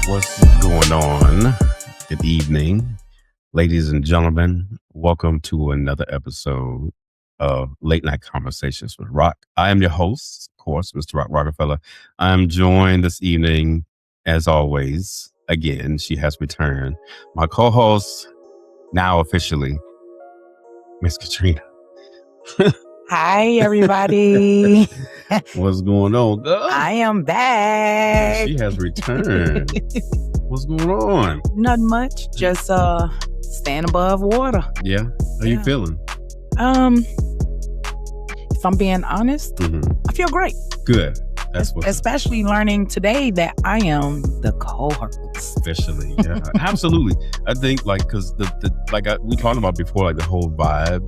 What's going on? Good evening, ladies and gentlemen. Welcome to another episode of Late Night Conversations with Rock. I am your host, of course, Mr. Rockafella. I am joined this evening, as always. Again, she has returned. My co-host, now officially, Miss Katrina. Hi, everybody. What's going on, girl? I am back. She has returned. What's going on? Not much. Just staying above water. Yeah. How you feeling? If I'm being honest, I feel great. Good. That's what. Especially learning today that I am the co-host. Especially, yeah, absolutely. I think because we talked about before, like the whole vibe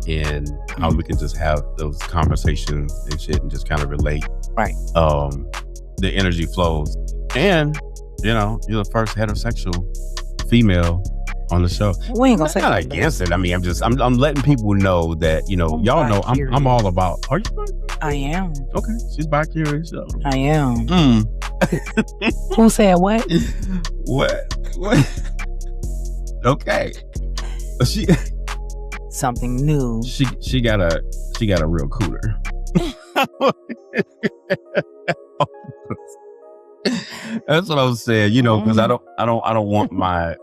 and how we can just have those conversations and shit and just kind of relate. Right. The energy flows, and you're the first heterosexual female on the show. We ain't gonna say not against it. I mean, I'm letting people know that y'all know I'm all about. Are you? I am. Okay, she's bi-curious. So. I am. Who said what? What? Okay. She something new. She got a real cooler. That's what I was saying, because I don't want my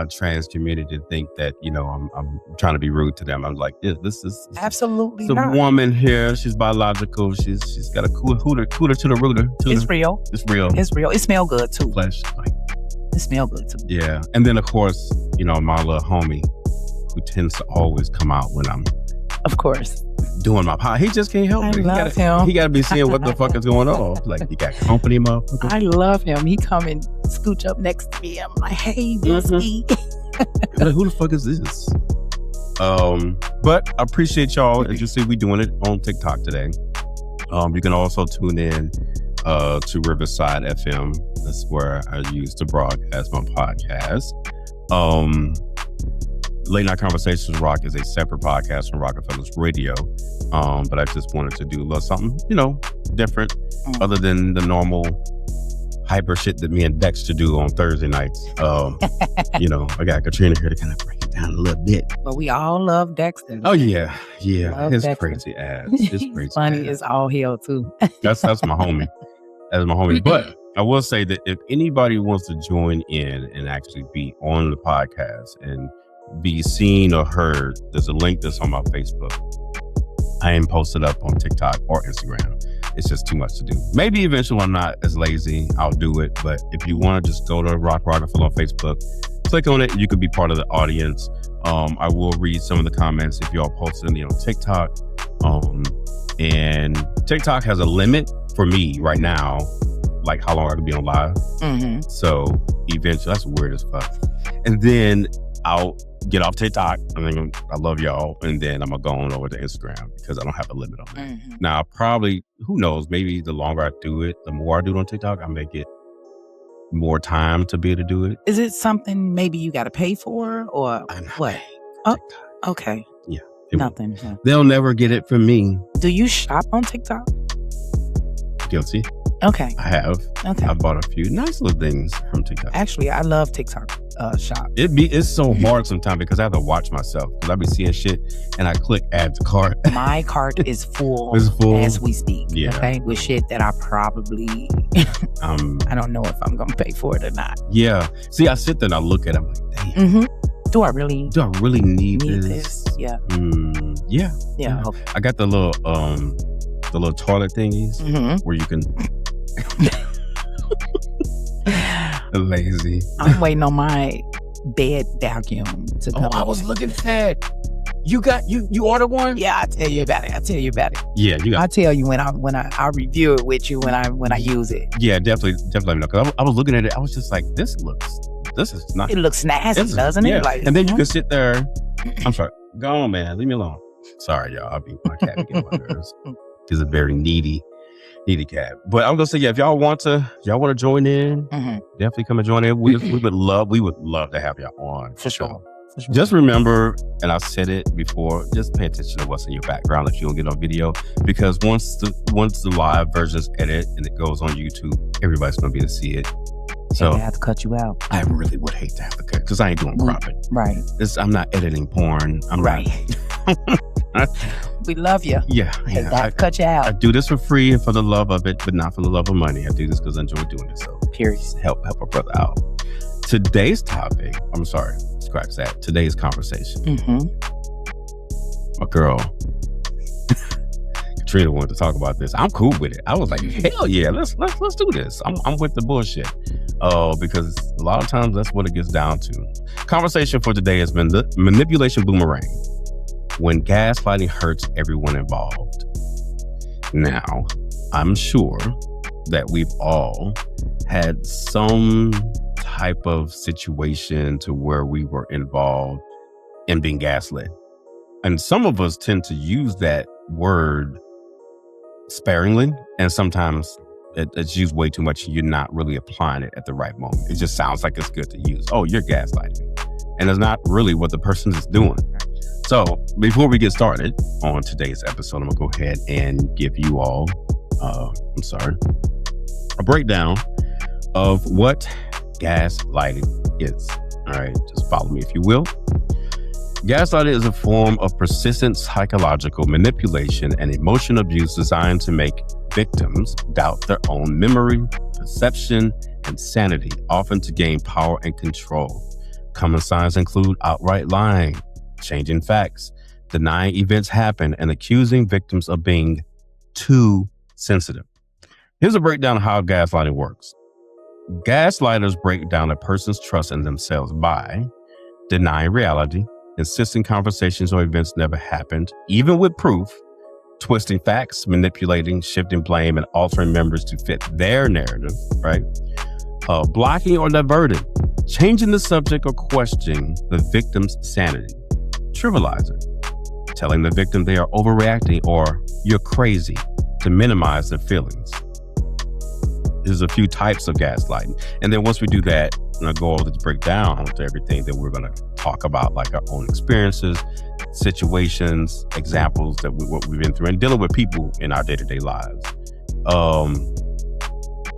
trans community to think that I'm trying to be rude to them. I'm like, this is absolutely it's a woman here. She's biological. She's got a cooler to the rooter. It's real. It's real. It's real. It smells good too. Flesh. It smells good too. Yeah, and then of course, my little homie, who tends to always come out when I'm, of course, doing my pod. He just can't help it. I love him. He got to be seeing what the fuck is going on. Like, he got company, motherfucker. I love him. He come and scooch up next to me. I'm like, hey, Bisky. Like, who the fuck is this? But I appreciate y'all. As you see, we doing it on TikTok today. You can also tune in to Riverside FM. That's where I use to broadcast my podcast. Late Night Conversations with Rock is a separate podcast from Rockafella's Radio. But I just wanted to do a little something, different, other than the normal hyper shit that me and Dexter do on Thursday nights. I got Katrina here to kind of break it down a little bit. But we all love Dexter. Oh, yeah. His Dexter. crazy ass. His crazy funny ass. as all hell, too. That's my homie. That's my homie. But I will say that if anybody wants to join in and actually be on the podcast and be seen or heard, there's a link that's on my Facebook. I ain't posted up on TikTok or Instagram. It's just too much to do. Maybe eventually when I'm not as lazy, I'll do it. But if you want to just go to Rockafella on Facebook, click on it. You could be part of the audience. I will read some of the comments if y'all posted on TikTok. And TikTok has a limit for me right now, like how long I can be on live. So eventually, that's weird as fuck. And then I'll get off TikTok. I love y'all. And then I'm going to go on over to Instagram because I don't have a limit on it. Now, probably, who knows, maybe the longer I do it, the more I do it on TikTok, I may get more time to be able to do it. Is it something maybe you got to pay for or what? Oh, okay. Yeah. Nothing. They'll never get it from me. Do you shop on TikTok? Guilty. Okay. I have. Okay. I bought a few nice little things from TikTok. Actually, I love TikTok shop. It's so hard sometimes because I have to watch myself because I be seeing shit and I click add to cart. My cart is full. It's full as we speak. Yeah. Okay. With shit that I probably I don't know if I'm gonna pay for it or not. Yeah. See, I sit there and I look at it, I'm like, damn. Do I really need this? Yeah. Yeah. Okay. I got the little toilet thingies where you can lazy. I'm waiting on my bed vacuum to come. I was looking at that. You ordered one? Yeah, I'll tell you about it. Yeah, you got. I'll tell you when I review it with you when I use it. Yeah, definitely. Cause I was looking at it. I was just like, this is not. It looks nasty, doesn't it? Like, and then you can sit there. I'm sorry. Go on, man. Leave me alone. Sorry, y'all. My cat be getting my nerves. She's a very needy cat. But I'm gonna say, yeah, if y'all want to join in, definitely come and join in. We would love to have y'all on for sure. Just remember, and I've said it before, just pay attention to what's in your background if you don't get on video, because once the live version is edited and it goes on YouTube, everybody's gonna be able to see it. So I have to cut you out. I really would hate to have to cut because I ain't doing cropping. Right. I'm not editing porn. I'm right. We love you. Yeah. I cut you out. I do this for free and for the love of it, but not for the love of money. I do this because I enjoy doing it. So period. Help a brother out. Today's topic. I'm sorry. Scratch that. Today's conversation. My girl. Katrina wanted to talk about this. I'm cool with it. I was like, hell yeah, let's do this. I'm with the bullshit. Because a lot of times that's what it gets down to. Conversation for today has been the manipulation boomerang. When gaslighting hurts everyone involved. Now, I'm sure that we've all had some type of situation to where we were involved in being gaslit. And some of us tend to use that word sparingly, and sometimes it's used way too much. You're not really applying it at the right moment. It just sounds like it's good to use. Oh, you're gaslighting. And it's not really what the person is doing. So before we get started on today's episode, I'm going to go ahead and give you all, a breakdown of what gaslighting is. All right, just follow me if you will. Gaslighting is a form of persistent psychological manipulation and emotional abuse designed to make victims doubt their own memory, perception, and sanity, often to gain power and control. Common signs include outright lying, changing facts, denying events happen, and accusing victims of being too sensitive. Here's a breakdown of how gaslighting works. Gaslighters break down a person's trust in themselves by denying reality, insisting conversations or events never happened, even with proof, twisting facts, manipulating, shifting blame, and altering memories to fit their narrative, right? Blocking or diverting, changing the subject or questioning the victim's sanity. Trivializing, telling the victim they are overreacting or you're crazy to minimize their feelings. There's a few types of gaslighting. And then once we do that, and I go over to break down to everything, that we're going to talk about like our own experiences, situations, examples that what we've been through and dealing with people in our day-to-day lives.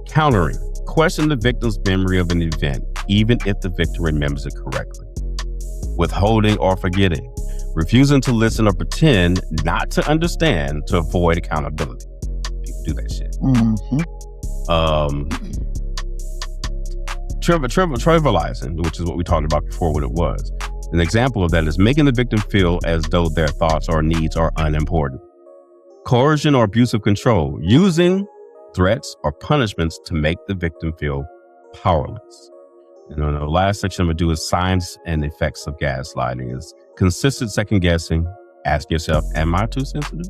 Countering, question the victim's memory of an event, even if the victim remembers it correctly. Withholding or forgetting, refusing to listen or pretend not to understand to avoid accountability. People do that shit. Trivializing, which is what we talked about before, what it was. An example of that is making the victim feel as though their thoughts or needs are unimportant. Coercion or abusive control, using threats or punishments to make the victim feel powerless. And then the last section I'm going to do is signs and effects of gaslighting is consistent second guessing. Ask yourself, am I too sensitive?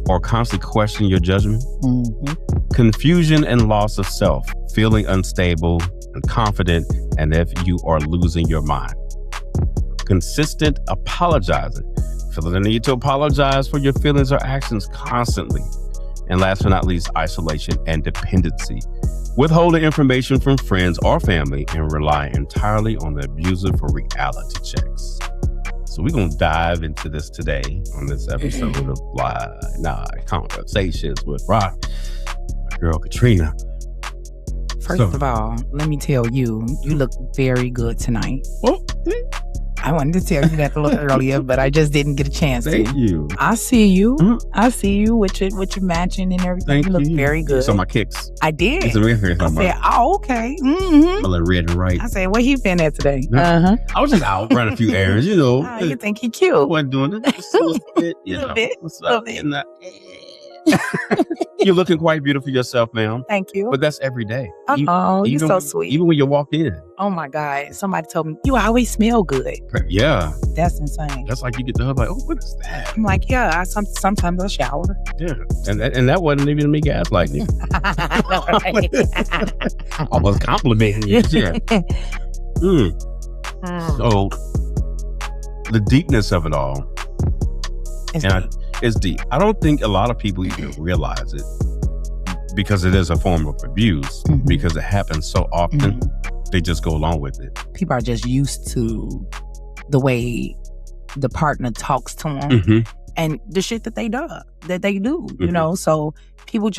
Or constantly question your judgment. Confusion and loss of self, feeling unstable and confident, and if you are losing your mind. Consistent apologizing, feeling the need to apologize for your feelings or actions constantly. And last but not least, isolation and dependency. Withholding information from friends or family and relying entirely on the abuser for reality checks. So we're going to dive into this today on this episode of Live Conversations with Rock, my girl Katrina. First of all, let me tell you, you look very good tonight. Oh, I wanted to tell you that a little earlier, but I just didn't get a chance Thank you. I see you. I see you with your matching and everything. Thank you look very good. So my kicks. I did. It's a red hair. I said, oh, okay. I look red and right. I said, where he been at today? I was just out running a few errands, you know. You think he cute? I wasn't doing it. Just a little bit, you know. What's up? You're looking quite beautiful yourself, ma'am. Thank you. But that's every day. You're so sweet. Even when you walk in. Oh my God. Somebody told me, you always smell good. Yeah. That's insane. That's like you get the hub like, oh, what is that? I'm like, yeah, sometimes I shower. Yeah. And that wasn't even me gaslighting you. I was complimenting you. Yeah. So the deepness of it all. It's deep. I don't think a lot of people even realize it because it is a form of abuse, because it happens so often, they just go along with it. People are just used to the way the partner talks to them and the shit that they do, you know. So people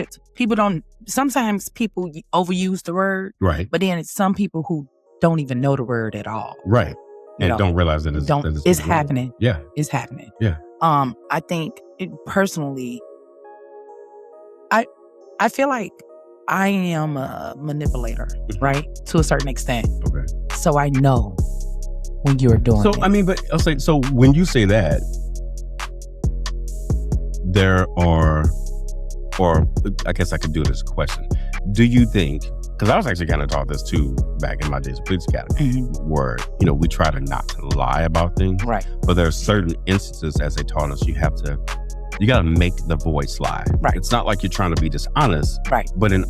don't. Sometimes people overuse the word, right? But then it's some people who don't even know the word at all, right? And don't realize that it's happening. Yeah, it's happening. Yeah. I think personally, I feel like I am a manipulator, right? To a certain extent. Okay. So I know when you're doing it. I mean, but I'll say, so when you say that, there are, or I guess I could do it as a question. Do you think, because I was actually kind of taught this too back in my days of police academy, where, you know, we try to not to lie about things. Right. But there are certain instances, as they taught us, you got to make the voice lie. Right. It's not like you're trying to be dishonest. Right. But in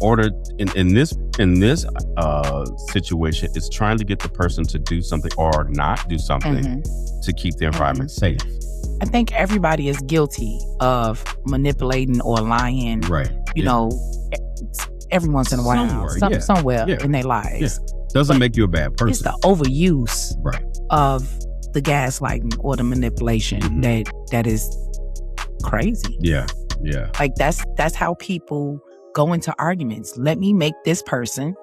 this situation, it's trying to get the person to do something or not do something to keep the environment safe. I think everybody is guilty of manipulating or lying. Right. You know, every once in a while, somewhere in their lives. Yeah. Doesn't make you a bad person. It's the overuse of the gaslighting or the manipulation that is crazy. Yeah. Like that's how people go into arguments. Let me make this person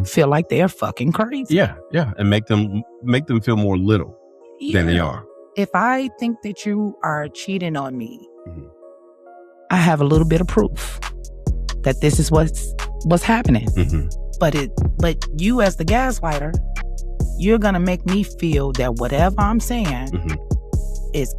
feel like they're fucking crazy. Yeah. And make them feel more little than they are. If I think that you are cheating on me, I have a little bit of proof that this is what's happening. But you as the gaslighter, you're gonna make me feel that whatever I'm saying is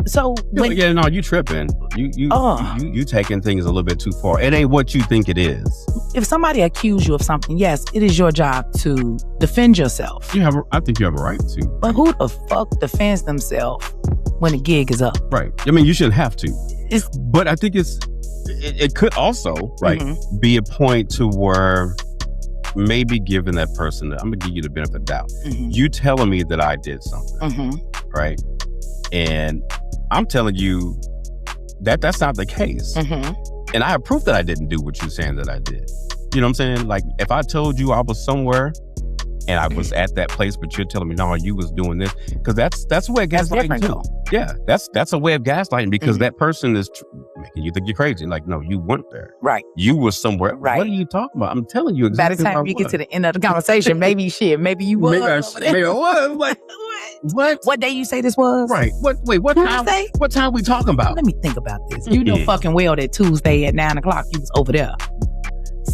so. You tripping. You taking things a little bit too far. It ain't what you think it is. If somebody accuse you of something, yes, it is your job to defend yourself. I think you have a right to. But who the fuck defends themselves when the gig is up? Right. I mean, you shouldn't have to. But I think it could also be a point to where maybe giving that person, I'm gonna give you the benefit of the doubt. You telling me that I did something, right? And I'm telling you that that's not the case. And I have proof that I didn't do what you're saying that I did. You know what I'm saying? Like, if I told you I was somewhere and I was at that place, but you're telling me, no, you was doing this, because that's a way of gaslighting too. Yeah, that's a way of gaslighting, because that person is making you think you're crazy. Like, no, you weren't there. Right. You were somewhere. Right. What are you talking about? I'm telling you exactly. By the time you get to the end of the conversation, maybe you was. Maybe I was. Like, what day you say this was? Right. What time? What time we talking about? Let me think about this. You know fucking well that Tuesday at 9:00 you was over there.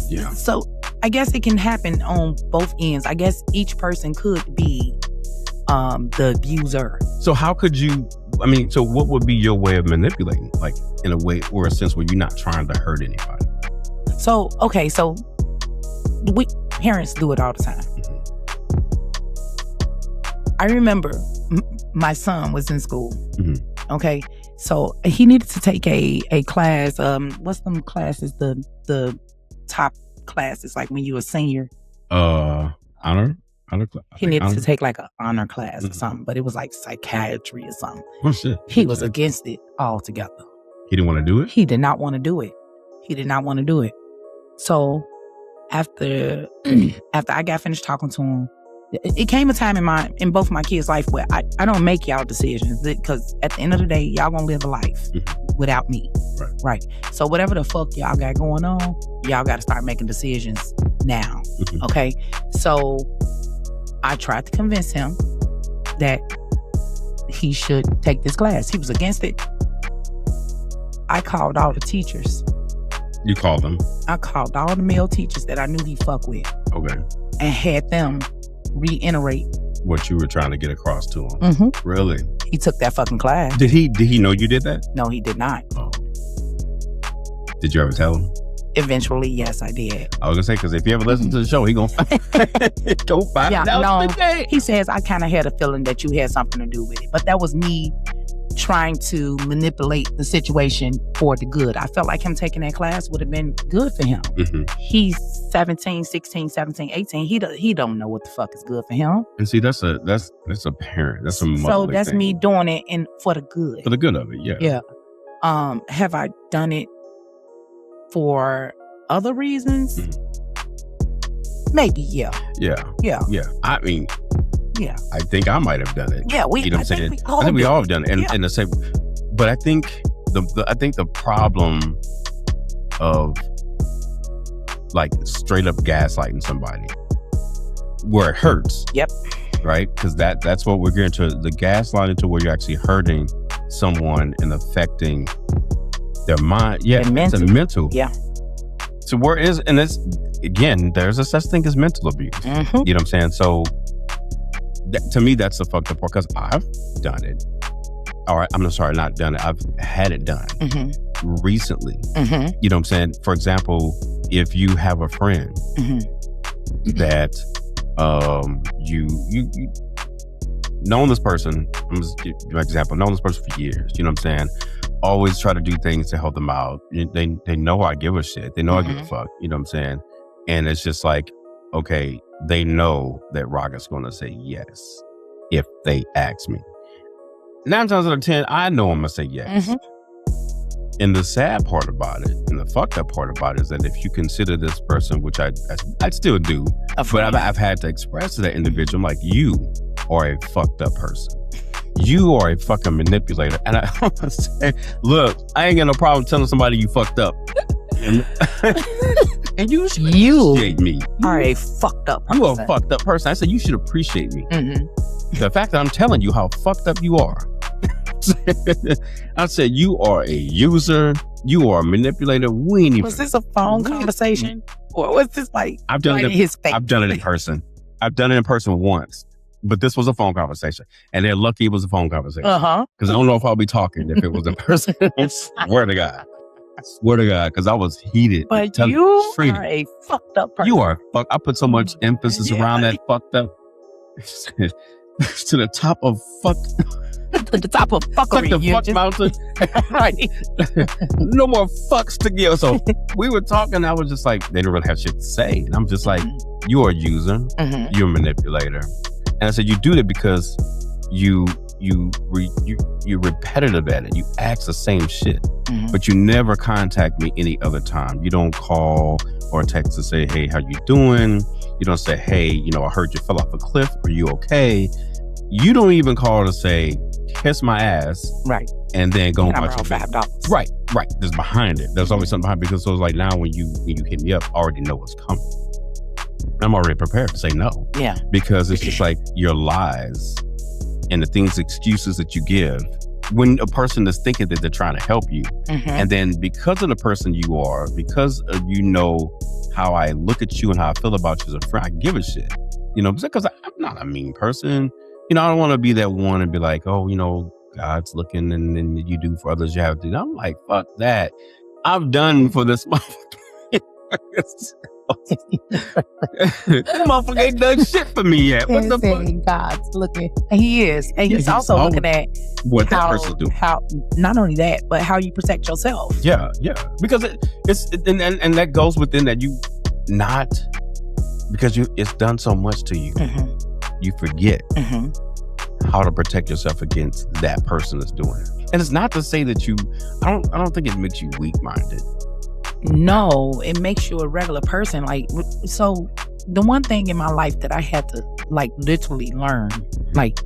Yeah. So I guess it can happen on both ends. I guess each person could be the abuser. So how could you, so what would be your way of manipulating? Like, in a way or a sense where you're not trying to hurt anybody? So we parents do it all the time. I remember my son was in school. Okay. So he needed to take a class. What's them classes? The top classes, like when you a senior. Honor class. He needed to take like an honor class or something, but it was like psychiatry or something. Oh shit. He was against it altogether. He didn't want to do it? He did not want to do it. So after I got finished talking to him, it came a time in both my kids' life where I don't make y'all decisions, because at the end of the day, y'all gonna live a life without me. Right. So whatever the fuck y'all got going on, y'all got to start making decisions now. Okay. So I tried to convince him that he should take this class. He was against it. I called all the teachers. You called them? I called all the male teachers that I knew he fuck with. Okay. And had them reiterate what you were trying to get across to him. Really? He took that fucking class. Did he know you did that? No, he did not. Oh. Did you ever tell him? Eventually, yes, I did. I was gonna say, because if you ever listen to the show, he gonna find out today. He says, I kind of had a feeling that you had something to do with it, but that was me trying to manipulate the situation for the good. I felt like him taking that class would have been good for him. He's 17, 16, 17, 18. He don't know what the fuck is good for him. And see, that's a parent. That's a motherly So that's thing. me doing it for the good. For the good of it, yeah. Yeah. Have I done it for other reasons? Maybe, yeah. Yeah. I mean, yeah. I think I might have done it. Yeah, you know what I'm saying? I think we all have done it. And the same, but I think I think the problem of like straight up gaslighting somebody where it hurts. Yep. Right? Because that's what we're getting to, the gaslighting to where you're actually hurting someone and affecting their mind. Yeah, it's a mental. Yeah. So where is, and it's, again, there's a such thing as mental abuse. Mm-hmm. You know what I'm saying? So to me, that's the fucked up part, because I've done it. All right, I'm sorry, not done it. I've had it done recently. Mm-hmm. You know what I'm saying? For example, if you have a friend that you known this person, I'm just give you an example, known this person for years, you know what I'm saying? Always try to do things to help them out. They know I give a shit. They know I give a fuck, you know what I'm saying? And it's just like, okay, they know that Rock is going to say yes if they ask me. 9 times out of 10, I know I'm going to say yes. And the sad part about it, and the fucked up part about it, is that if you consider this person, which I still do, but I've had to express to that individual, I'm like, you are a fucked up person. You are a fucking manipulator. And I say, look, I ain't got no problem telling somebody you fucked up. And you should appreciate me. You are a fucked up person. You are a fucked up person. I said, you should appreciate me. The fact that I'm telling you how fucked up you are. I said, you are a user. You are a manipulator. We ain't even. Was this a phone conversation? Or was this like I've done it in his face? I've done it in person. I've done it in person once. But this was a phone conversation. And they're lucky it was a phone conversation. Because I don't know if I'll be talking if it was in person. Swear to God. Swear to God. Because I was heated. But you are a fucked up person. You are fucked. I put so much emphasis around that fucked up. To the top of fuck. To the top of fuckery. Like the fuck mountain. Right. No more fucks to give. So we were talking. I was just like, they didn't really have shit to say. And I'm just like, you're a user. You're a manipulator. And I said, you do that because you're repetitive at it. You ask the same shit, but you never contact me any other time. You don't call or text to say, hey, how you doing? You don't say, hey, you know, I heard you fell off a cliff. Are you okay? You don't even call to say, kiss my ass. Right. And then go about your $5. Right. There's behind it. There's always something behind it, because so it's like now when you hit me up, I already know what's coming. I'm already prepared to say no. Yeah. Because it's just like your lies and the things, excuses that you give when a person is thinking that they're trying to help you. And then because of the person you are, because of, you know, how I look at you and how I feel about you as a friend, I give a shit. You know, because I'm not a mean person. You know, I don't want to be that one and be like, oh, you know, God's looking and then you do for others, you have to do. I'm like, fuck that. I've done for this motherfucker. That motherfucker ain't done shit for me yet. What the fuck? God's looking. And he is. And he's also looking at what that person do. How, not only that, but how you protect yourself. Yeah. Because and that goes within that, you not, because it's done so much to you. You forget how to protect yourself against that person that's doing it. And it's not to say that I don't think it makes you weak-minded. No, it makes you a regular person. Like, so the one thing in my life that I had to like literally learn, like,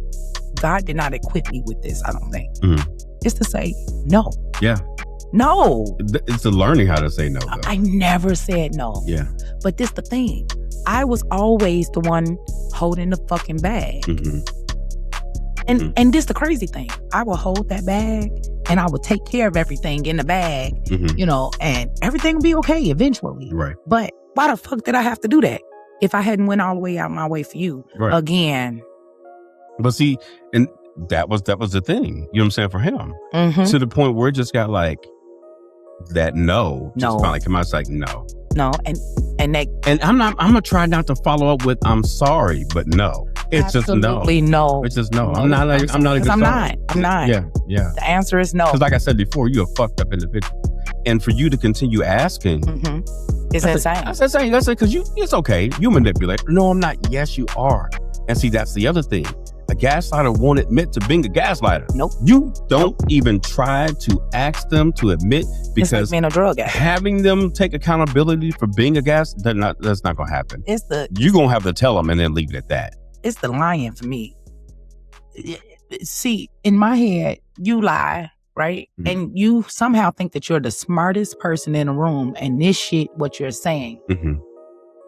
God did not equip me with this, I don't think. It's to say no. Yeah. No. It's the learning how to say no, though. I never said no. Yeah. But this the thing. I was always the one holding the fucking bag. And this the crazy thing. I will hold that bag and I will take care of everything in the bag, you know, and everything will be okay eventually. Right. But why the fuck did I have to do that if I hadn't went all the way out my way for you again? But see, and that was the thing, you know what I'm saying, for him. To the point where it just got like that no. Just finally come out, it's like no. No, and I'm gonna try not to follow up with I'm sorry, but no. It's absolutely just no. It's just no. I'm not even sorry. I'm not. Yeah. The answer is no. Because like I said before, you're a fucked up individual. And for you to continue asking, it's insane. That's insane. That's it, because it's okay. You manipulate. No, I'm not. Yes, you are. And see, that's the other thing. A gaslighter won't admit to being a gaslighter. Nope. You don't even try to ask them to admit, because it's like being a drug addict. Having them take accountability for being a that's not going to happen. You're going to have to tell them and then leave it at that. It's the lying for me. See, in my head, you lie right? And you somehow think that you're the smartest person in the room, and this shit, what you're saying,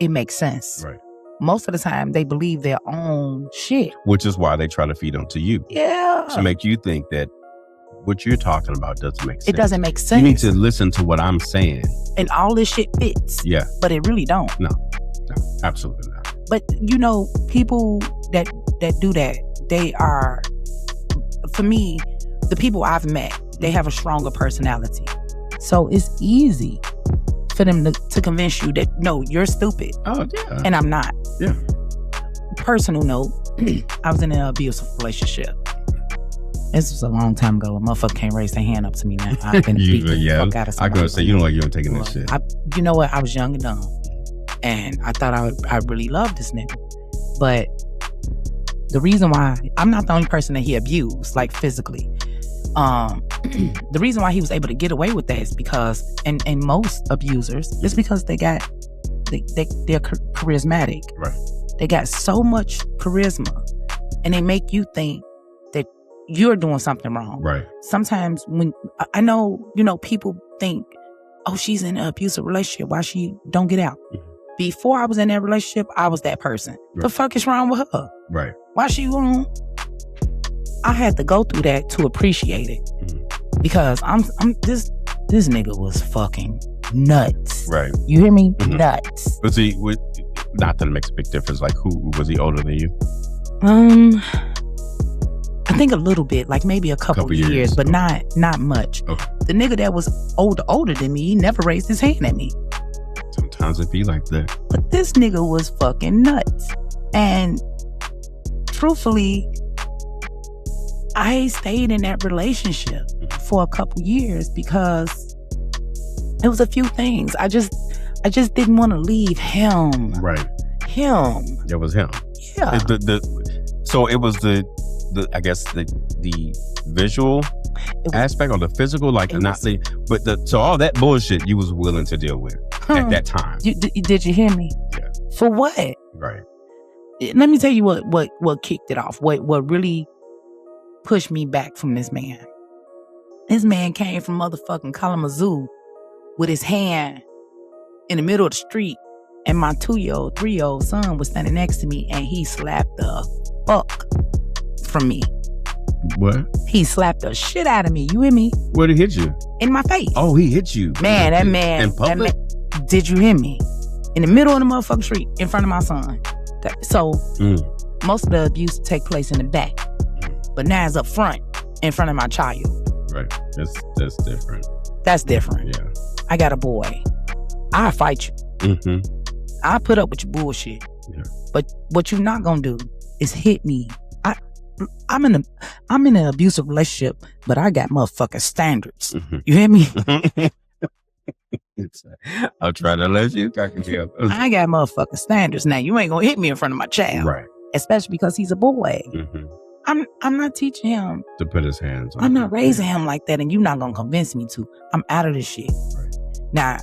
it makes sense. Right. Most of the time, they believe their own shit. Which is why they try to feed them to you. Yeah. To make you think that what you're talking about doesn't make sense. It doesn't make sense. You need to listen to what I'm saying. And all this shit fits. Yeah. But it really don't. No, absolutely not. But, you know, people that do that, they are, for me, the people I've met, they have a stronger personality. So it's easy for them to convince you that, no, you're stupid. Oh, yeah. And I'm not. Yeah. Personal note, I was in an abusive relationship. This was a long time ago. A motherfucker can't raise their hand up to me now. I've been beating the fuck out of somebody. I gotta say, you know, like you ain't taking that shit. You know what? I was young and dumb. And I thought I really loved this nigga. But the reason why, I'm not the only person that he abused, like physically. The reason why he was able to get away with that is because, and most abusers, it's because they're charismatic. Right. They got so much charisma, and they make you think that you're doing something wrong. Right. Sometimes when I know, you know, people think, oh, she's in an abusive relationship, why she don't get out? Before I was in that relationship, I was that person. Right. The fuck is wrong with her? Right. Why she wrong? I had to go through that to appreciate it. Because I'm this nigga was fucking nuts. Right. You hear me? Nuts. Was he, not that it makes a big difference, like who was he older than you? I think a little bit, like maybe a couple years, but not much. Okay. The nigga that was older than me, he never raised his hand at me. Sometimes it be like that. But this nigga was fucking nuts. And truthfully, I stayed in that relationship for a couple years because it was a few things. I just didn't want to leave him. Right. Him. It was him. Yeah. So it was the I guess the visual aspect or the physical, like not the, but so all that bullshit you was willing to deal with at that time. Did you hear me? Yeah. For what? Right. Let me tell you what kicked it off. What really pushed me back from this man. This man came from motherfucking Kalamazoo with his hand in the middle of the street, and my 2-year-old, 3-year-old son was standing next to me, and he slapped the fuck from me. What? He slapped the shit out of me. You hear me? Where'd he hit you? In my face. Oh, he hit you. Man, that man. In public? Did you hear me? In the middle of the motherfucking street, in front of my son. Most of the abuse take place in the back. But now it's up front, in front of my child. Right. That's different. That's different. Yeah. I got a boy. I fight you. I put up with your bullshit. Yeah. But what you're not gonna do is hit me. I'm in an abusive relationship, but I got motherfucking standards. You hear me? I'll try to let you. I got motherfucking standards. Now you ain't gonna hit me in front of my child, right? Especially because he's a boy. I'm not teaching him to put his hands on. I'm not raising him like that, and you're not gonna convince me to. I'm out of this shit. Right. Now,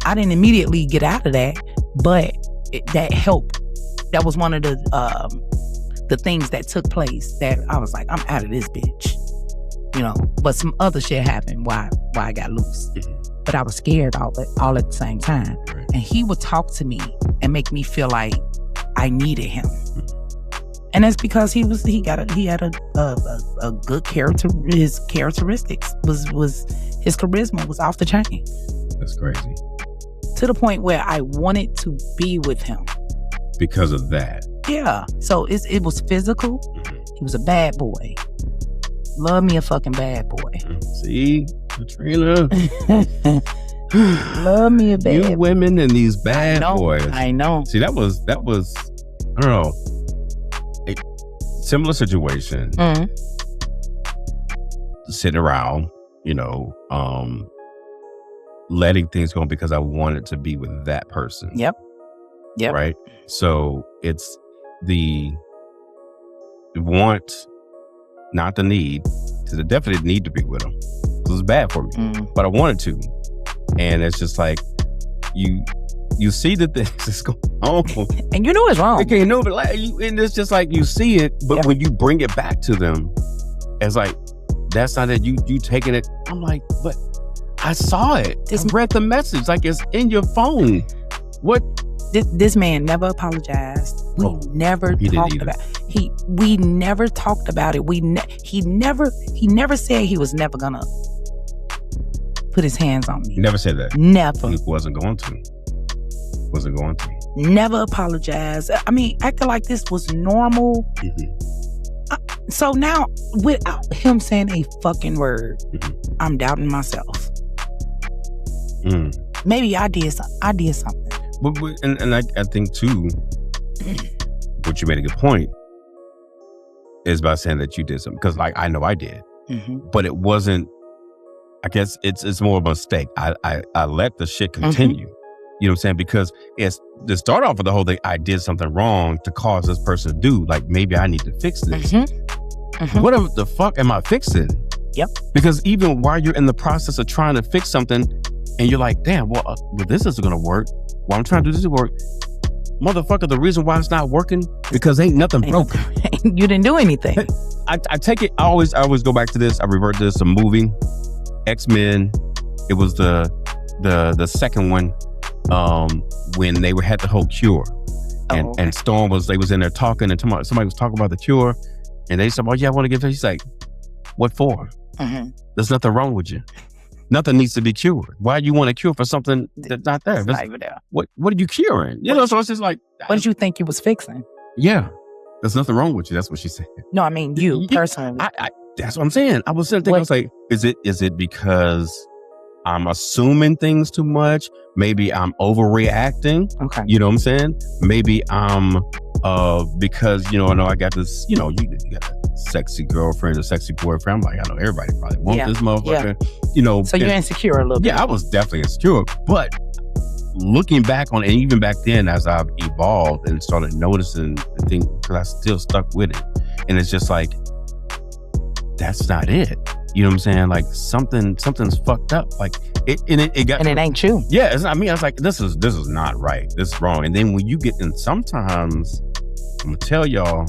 I didn't immediately get out of that, but that helped. That was one of the things that took place that I was like, I'm out of this bitch. You know, but some other shit happened why I got loose. But I was scared all at the same time. Right. And he would talk to me and make me feel like I needed him. And that's because he had a good character. His characteristics was his charisma was off the chain. That's crazy. To the point where I wanted to be with him. Because of that. Yeah. So it was physical. He was a bad boy. Love me a fucking bad boy. See, Katrina. Love me a bad boy. You women and these bad boys. I know. See, that was I don't know. A similar situation. Sitting around, you know, letting things go because I wanted to be with that person. Yep. Right. So it's the want, not the need. Because I definitely need to be with them. It was bad for me, but I wanted to. And it's just like you see the things that's going on, and you know it's wrong. Okay, no, but like and it's just like you see it, but when you bring it back to them, it's like That's not it. You taking it. I'm like, but I saw it. I read the message. Like, it's in your phone. What? This man never apologized. We never talked about it. We never talked about it. He never said he was never gonna put his hands on me. He never said that. Never. He wasn't going to. Never apologized. I mean, acting like this was normal. So now, without him saying a fucking word, I'm doubting myself. Maybe I did something. But I think too, what you made a good point is by saying that you did something, because like I know I did, but it wasn't. I guess it's more of a mistake. I let the shit continue. You know what I'm saying? Because it's to start off with the whole thing, I did something wrong to cause this person to do. Like, maybe I need to fix this. What the fuck am I fixing? Yep. Because even while you're in the process of trying to fix something, and you're like, damn, well, this isn't gonna work. Well, I'm trying to do this to work. Motherfucker, the reason why it's not working, because ain't nothing broken. You didn't do anything. I take it, I always go back to this. I revert to this, a movie, X-Men. It was the second one, when they had the whole cure. And Storm was in there talking, and somebody was talking about the cure, and they said, oh yeah, I want to give it. She's like, what for? There's nothing wrong with you. Nothing needs to be cured. Why do you want to cure for something that's not there? It's not even there. What are you curing? You know, so it's just like, what did you think you was fixing? Yeah, there's nothing wrong with you. That's what she said. No, I mean you personally. That's what I'm saying. I was sitting thinking, I was like, is it because I'm assuming things too much? Maybe I'm overreacting. Okay. You know what I'm saying? Maybe I'm because, you know, I know I got this, you know, you got a sexy girlfriend, a sexy boyfriend. I'm like, I know everybody probably wants this motherfucker. You know. So you're insecure a little bit. Yeah, I was definitely insecure. But looking back on it, and even back then as I've evolved and started noticing the thing, because I still stuck with it. And it's just like, that's not it. You know what I'm saying? Like something's fucked up. Like it got, and it ain't you. Yeah, I was like, this is not right. This is wrong. And then when you get in, sometimes I'm gonna tell y'all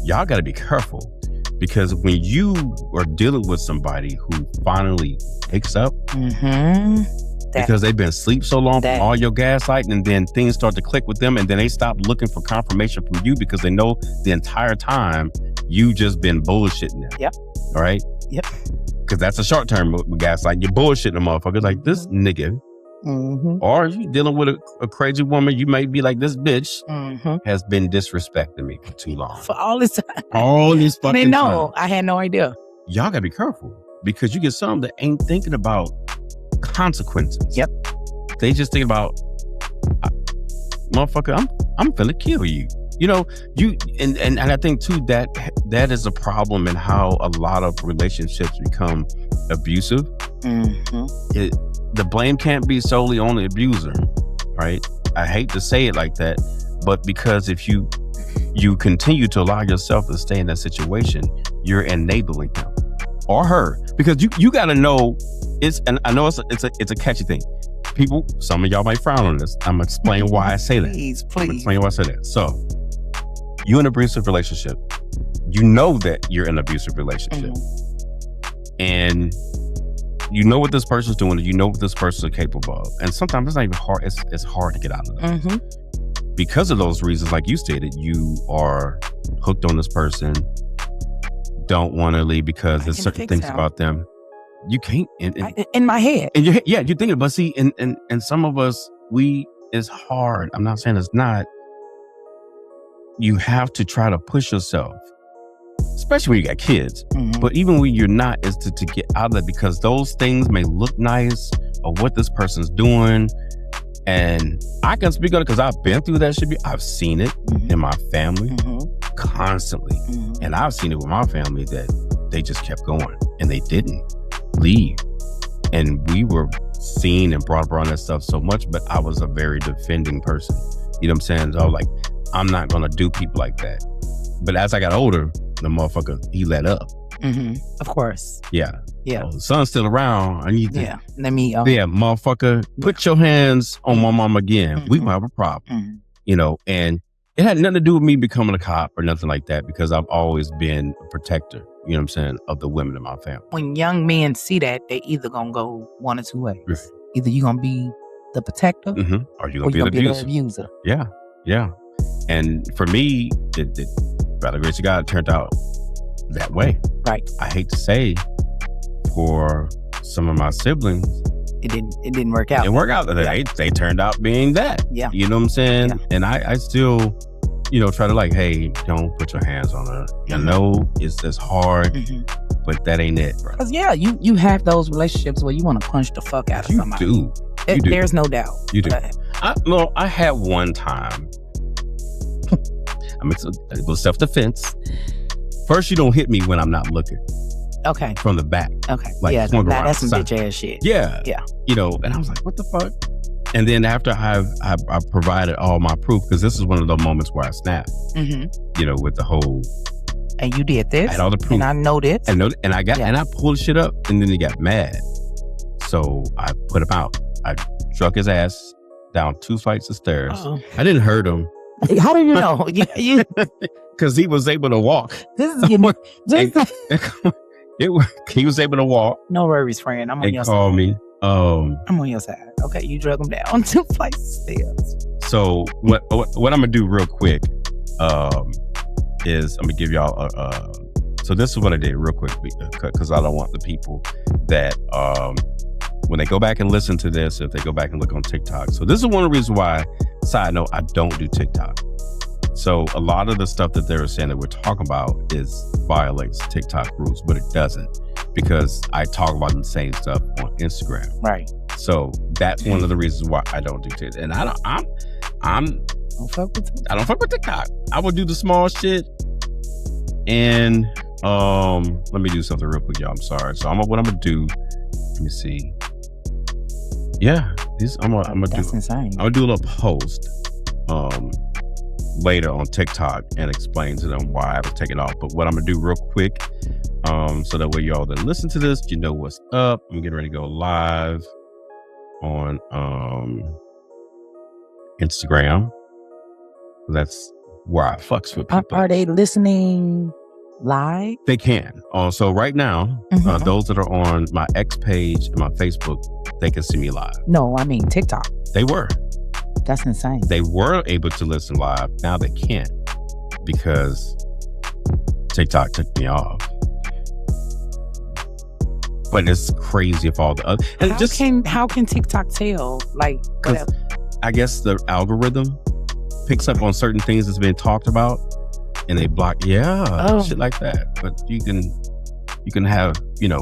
got to be careful, because when you are dealing with somebody who finally wakes up, because they've been asleep so long from all your gaslighting, and then things start to click with them, and then they stop looking for confirmation from you because they know the entire time you just been bullshitting them. Yep. All right. Yep. Because that's a short term with gaslighting. You're bullshitting a motherfucker like this nigga. Or you dealing with a crazy woman, you might be like, this bitch has been disrespecting me for too long. For all this time. All this fucking time. time. I had no idea. Y'all gotta be careful, because you get some that ain't thinking about consequences. Yep. They just think about, motherfucker, I'm finna kill you. You know, and I think too that is a problem in how a lot of relationships become abusive. The blame can't be solely on the abuser, right? I hate to say it like that, but because if you continue to allow yourself to stay in that situation, you're enabling him or her, because you got to know and I know it's a catchy thing. People, some of y'all might frown on this. I'm gonna explain why I say that. Please. I'm gonna explain why I say that. So, you in an abusive relationship, you know that you're in an abusive relationship, and you know what this person's doing, and you know what this person's capable of, and sometimes it's not even hard. It's hard to get out of that because of those reasons, like you stated. You are hooked on this person, don't want to leave because there's certain things about them you can't. In my head, and you're thinking, but see, and some of us, it's hard. I'm not saying it's not. You have to try to push yourself, especially when you got kids. But even when you're not, is to get out of it, because those things may look nice or what this person's doing. And I can speak on it because I've been through that shit. I've seen it in my family constantly. And I've seen it with my family that they just kept going and they didn't leave. And we were seen and brought around that stuff so much, but I was a very defending person. You know what I'm saying? So like, I'm not going to do people like that. But as I got older, the motherfucker, he let up. Of course. Yeah. Yeah. So, son's still around. I need to. Yeah. Let me. Yeah, motherfucker, put your hands on my mom again. We might have a problem. You know, and It had nothing to do with me becoming a cop or nothing like that, because I've always been a protector, you know what I'm saying, of the women in my family. When young men see that, they either gonna go one or two ways. Yes. Either you gonna be the protector, or you gonna be the abuser. Yeah. And for me, it by the grace of God, it turned out that way. Right. I hate to say, for some of my siblings, it didn't work out. It didn't work out. They turned out being that. Yeah. You know what I'm saying? Yeah. And I still, try to like, hey, don't put your hands on her. I know it's hard, but that ain't it, bro. Because you have those relationships where you want to punch the fuck out of somebody. You do. There's no doubt. You do. I had one time. I mean, it was self-defense. First, you don't hit me when I'm not looking. Okay. From the back. Okay. Like, yeah, that's some bitch ass shit. Yeah. Yeah. And I was like, what the fuck? And then after I provided all my proof, because this is one of the moments where I snapped, with the whole. And you did this. I had all the proof. And I know this. And I pulled shit up, and then he got mad. So I put him out. I struck his ass down 2 flights of stairs. Uh-oh. I didn't hurt him. How do you know? Because he was able to walk. This is getting. He was able to walk. No worries, friend. I'm on your side. Call me. I'm on your side. Okay, you drug him down 2 flights of stairs. So what I'm gonna do real quick is I'm gonna give y'all so this is what I did real quick, because I don't want the people that when they go back and listen to this, if they go back and look on TikTok. So this is one of the reasons why, side note, I don't do TikTok. So a lot of the stuff that they were saying that we're talking about violates TikTok rules, but it doesn't, because I talk about the same stuff on Instagram. Right. So that's one of the reasons why I don't do TikTok. And I don't fuck with TikTok. I will do the small shit. And let me do something real quick, y'all. I'm sorry. So what I'm gonna do. Let me see. Yeah, I'm gonna That's do. Insane. I'm gonna do a little post later on TikTok and explain to them why I was taking off. But what I'm gonna do real quick, so that way y'all that listen to this, you know what's up. I'm getting ready to go live on Instagram. That's where I fucks with people. Are they listening live? They can. So right now, those that are on my X page and my Facebook, they can see me live. No, I mean TikTok. They were. That's insane. They were able to listen live. Now they can't, because TikTok took me off. But it's crazy if all the other. How can TikTok tell? Like, I guess the algorithm picks up on certain things that's been talked about, and they block. Shit like that. But you can have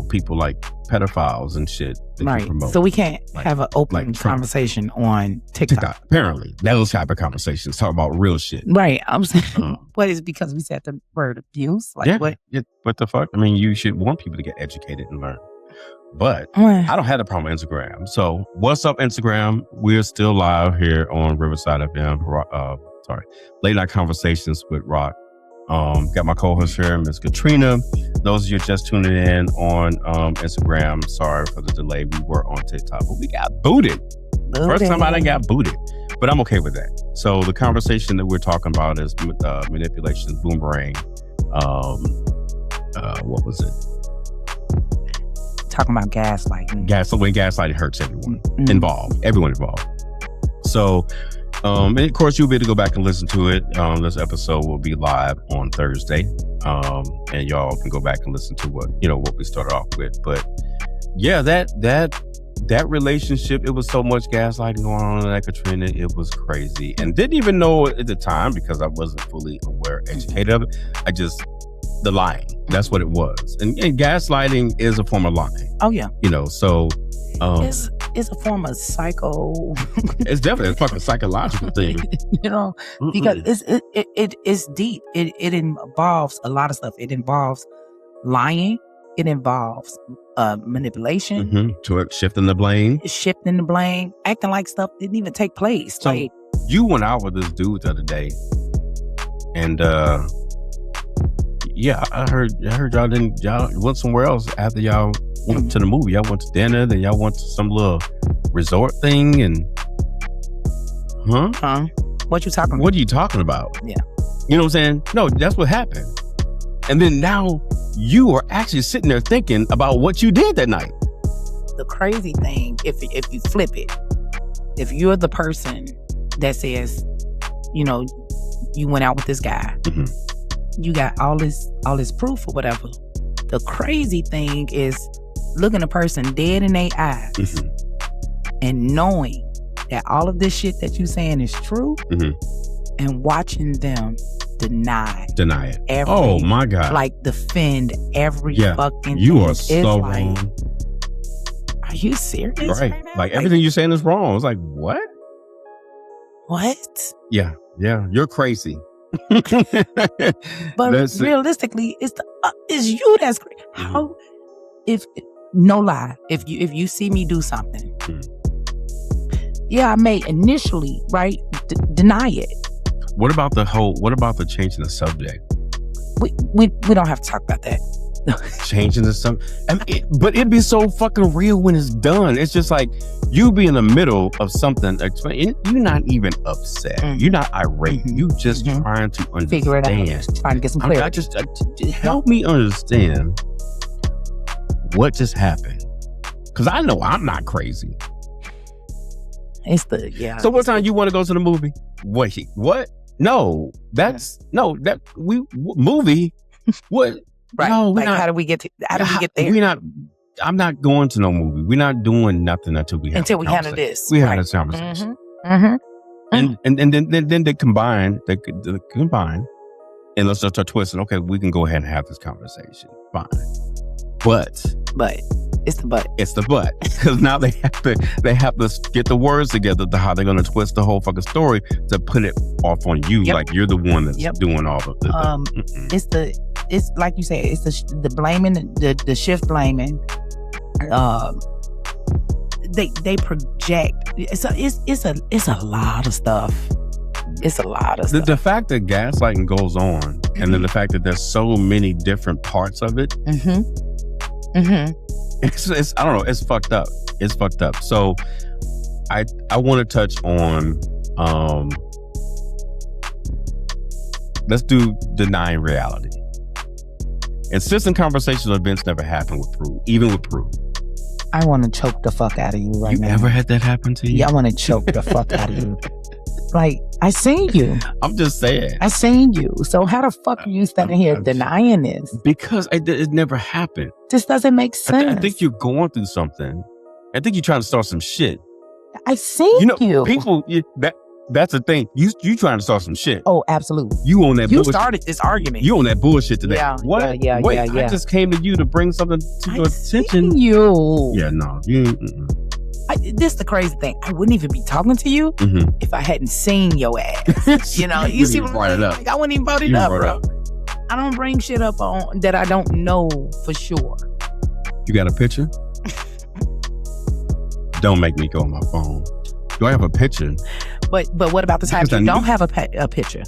people like pedophiles and shit that right. you promote. So we can't have an open conversation on TikTok. Apparently, those type of conversations talk about real shit. Right. I'm saying, what is it, because we said the word abuse? Like, what? What the fuck? I mean, you should want people to get educated and learn. But I don't have a problem with Instagram. So what's up, Instagram? We're still live here on Riverside FM. Late Night Conversations with Rock. Got my co-host here, Miss Katrina. Those of you just tuning in on Instagram, sorry for the delay. We were on TikTok, but we got booted. First time I done got booted, but I'm okay with that. So the conversation that we're talking about is manipulation, Boomerang. What was it? Talking about gaslighting. When gaslighting hurts everyone involved. Everyone involved. So, and of course, you'll be able to go back and listen to it. This episode will be live on Thursday, and y'all can go back and listen to what we started off with. But yeah, that relationship, it was so much gaslighting going on in that, Katrina. It was crazy, and didn't even know at the time because I wasn't fully aware, educated of it. The lying. That's what it was. And gaslighting is a form of lying. Oh, yeah. So... it's a form of psycho... It's definitely a fucking psychological thing. Because it's deep. It involves a lot of stuff. It involves lying. It involves manipulation. Shifting the blame. Acting like stuff didn't even take place. So you went out with this dude the other day, and... yeah, I heard y'all went somewhere else after y'all went to the movie. Y'all went to dinner, then y'all went to some little resort thing, and What you talking about? What are you talking about? Yeah. You know what I'm saying? No, that's what happened. And then now you are actually sitting there thinking about what you did that night. The crazy thing, if you flip it, if you're the person that says, you know, you went out with this guy, you got all this proof or whatever. The crazy thing is looking a person dead in their eyes and knowing that all of this shit that you saying is true and watching them deny it. Oh my God. Like defend every fucking you thing. Are so wrong. Are you serious? Right. Like everything you're saying is wrong. It's like, what? What? Yeah. You're crazy. But realistically, it's you that's crazy. How? If no lie, if you see me do something, I may initially deny it. What about the changing the subject? We don't have to talk about that. Changing the subject, but it'd be so fucking real when it's done. It's just like you be in the middle of something. You're not even upset. You're not irate. You just trying to understand. Figure it out. Trying to get some clarity. Just help me understand what just happened, because I know I'm not crazy. It's the So what time you want to go to the movie? What? No, movie. What? Right. No, how do we get there? I'm not going to no movie. We're not doing nothing until we handle this. We have this conversation. And then they combine, and let's just start twisting. Okay, we can go ahead and have this conversation. Fine. But it's the but. It's the but. Because now they have to get the words together to how they're going to twist the whole fucking story to put it off on you. Like you're the one that's doing all of it. It's like you said, it's the blaming, the shift blaming. They project. It's a lot of stuff. It's a lot of stuff. The fact that gaslighting goes on, and then the fact that there's so many different parts of it. It's I don't know. It's fucked up. It's fucked up. So I want to touch on let's do denying reality. Insistent conversational events never happen with proof, even with proof. I want to choke the fuck out of you right now. You ever had that happen to you? Yeah, I want to choke the fuck out of you. Like, I seen you. I'm just saying. I seen you. So how the fuck are you standing here denying this? Because it never happened. This doesn't make sense. I think you're going through something. I think you're trying to start some shit. I seen you. People, that's the thing. You trying to start some shit. Oh, absolutely. You on that bullshit. You started this argument. You on that bullshit today. Yeah. What? Yeah. Wait, I just came to you to bring something to your attention. Seen you. Yeah, no. You. This is the crazy thing. I wouldn't even be talking to you if I hadn't seen your ass. You see what I'm saying? Like, I wouldn't even brought it up, bro. I don't bring shit up on that I don't know for sure. You got a picture? Don't make me go on my phone. Do I have a picture? But what about the time you don't have a picture?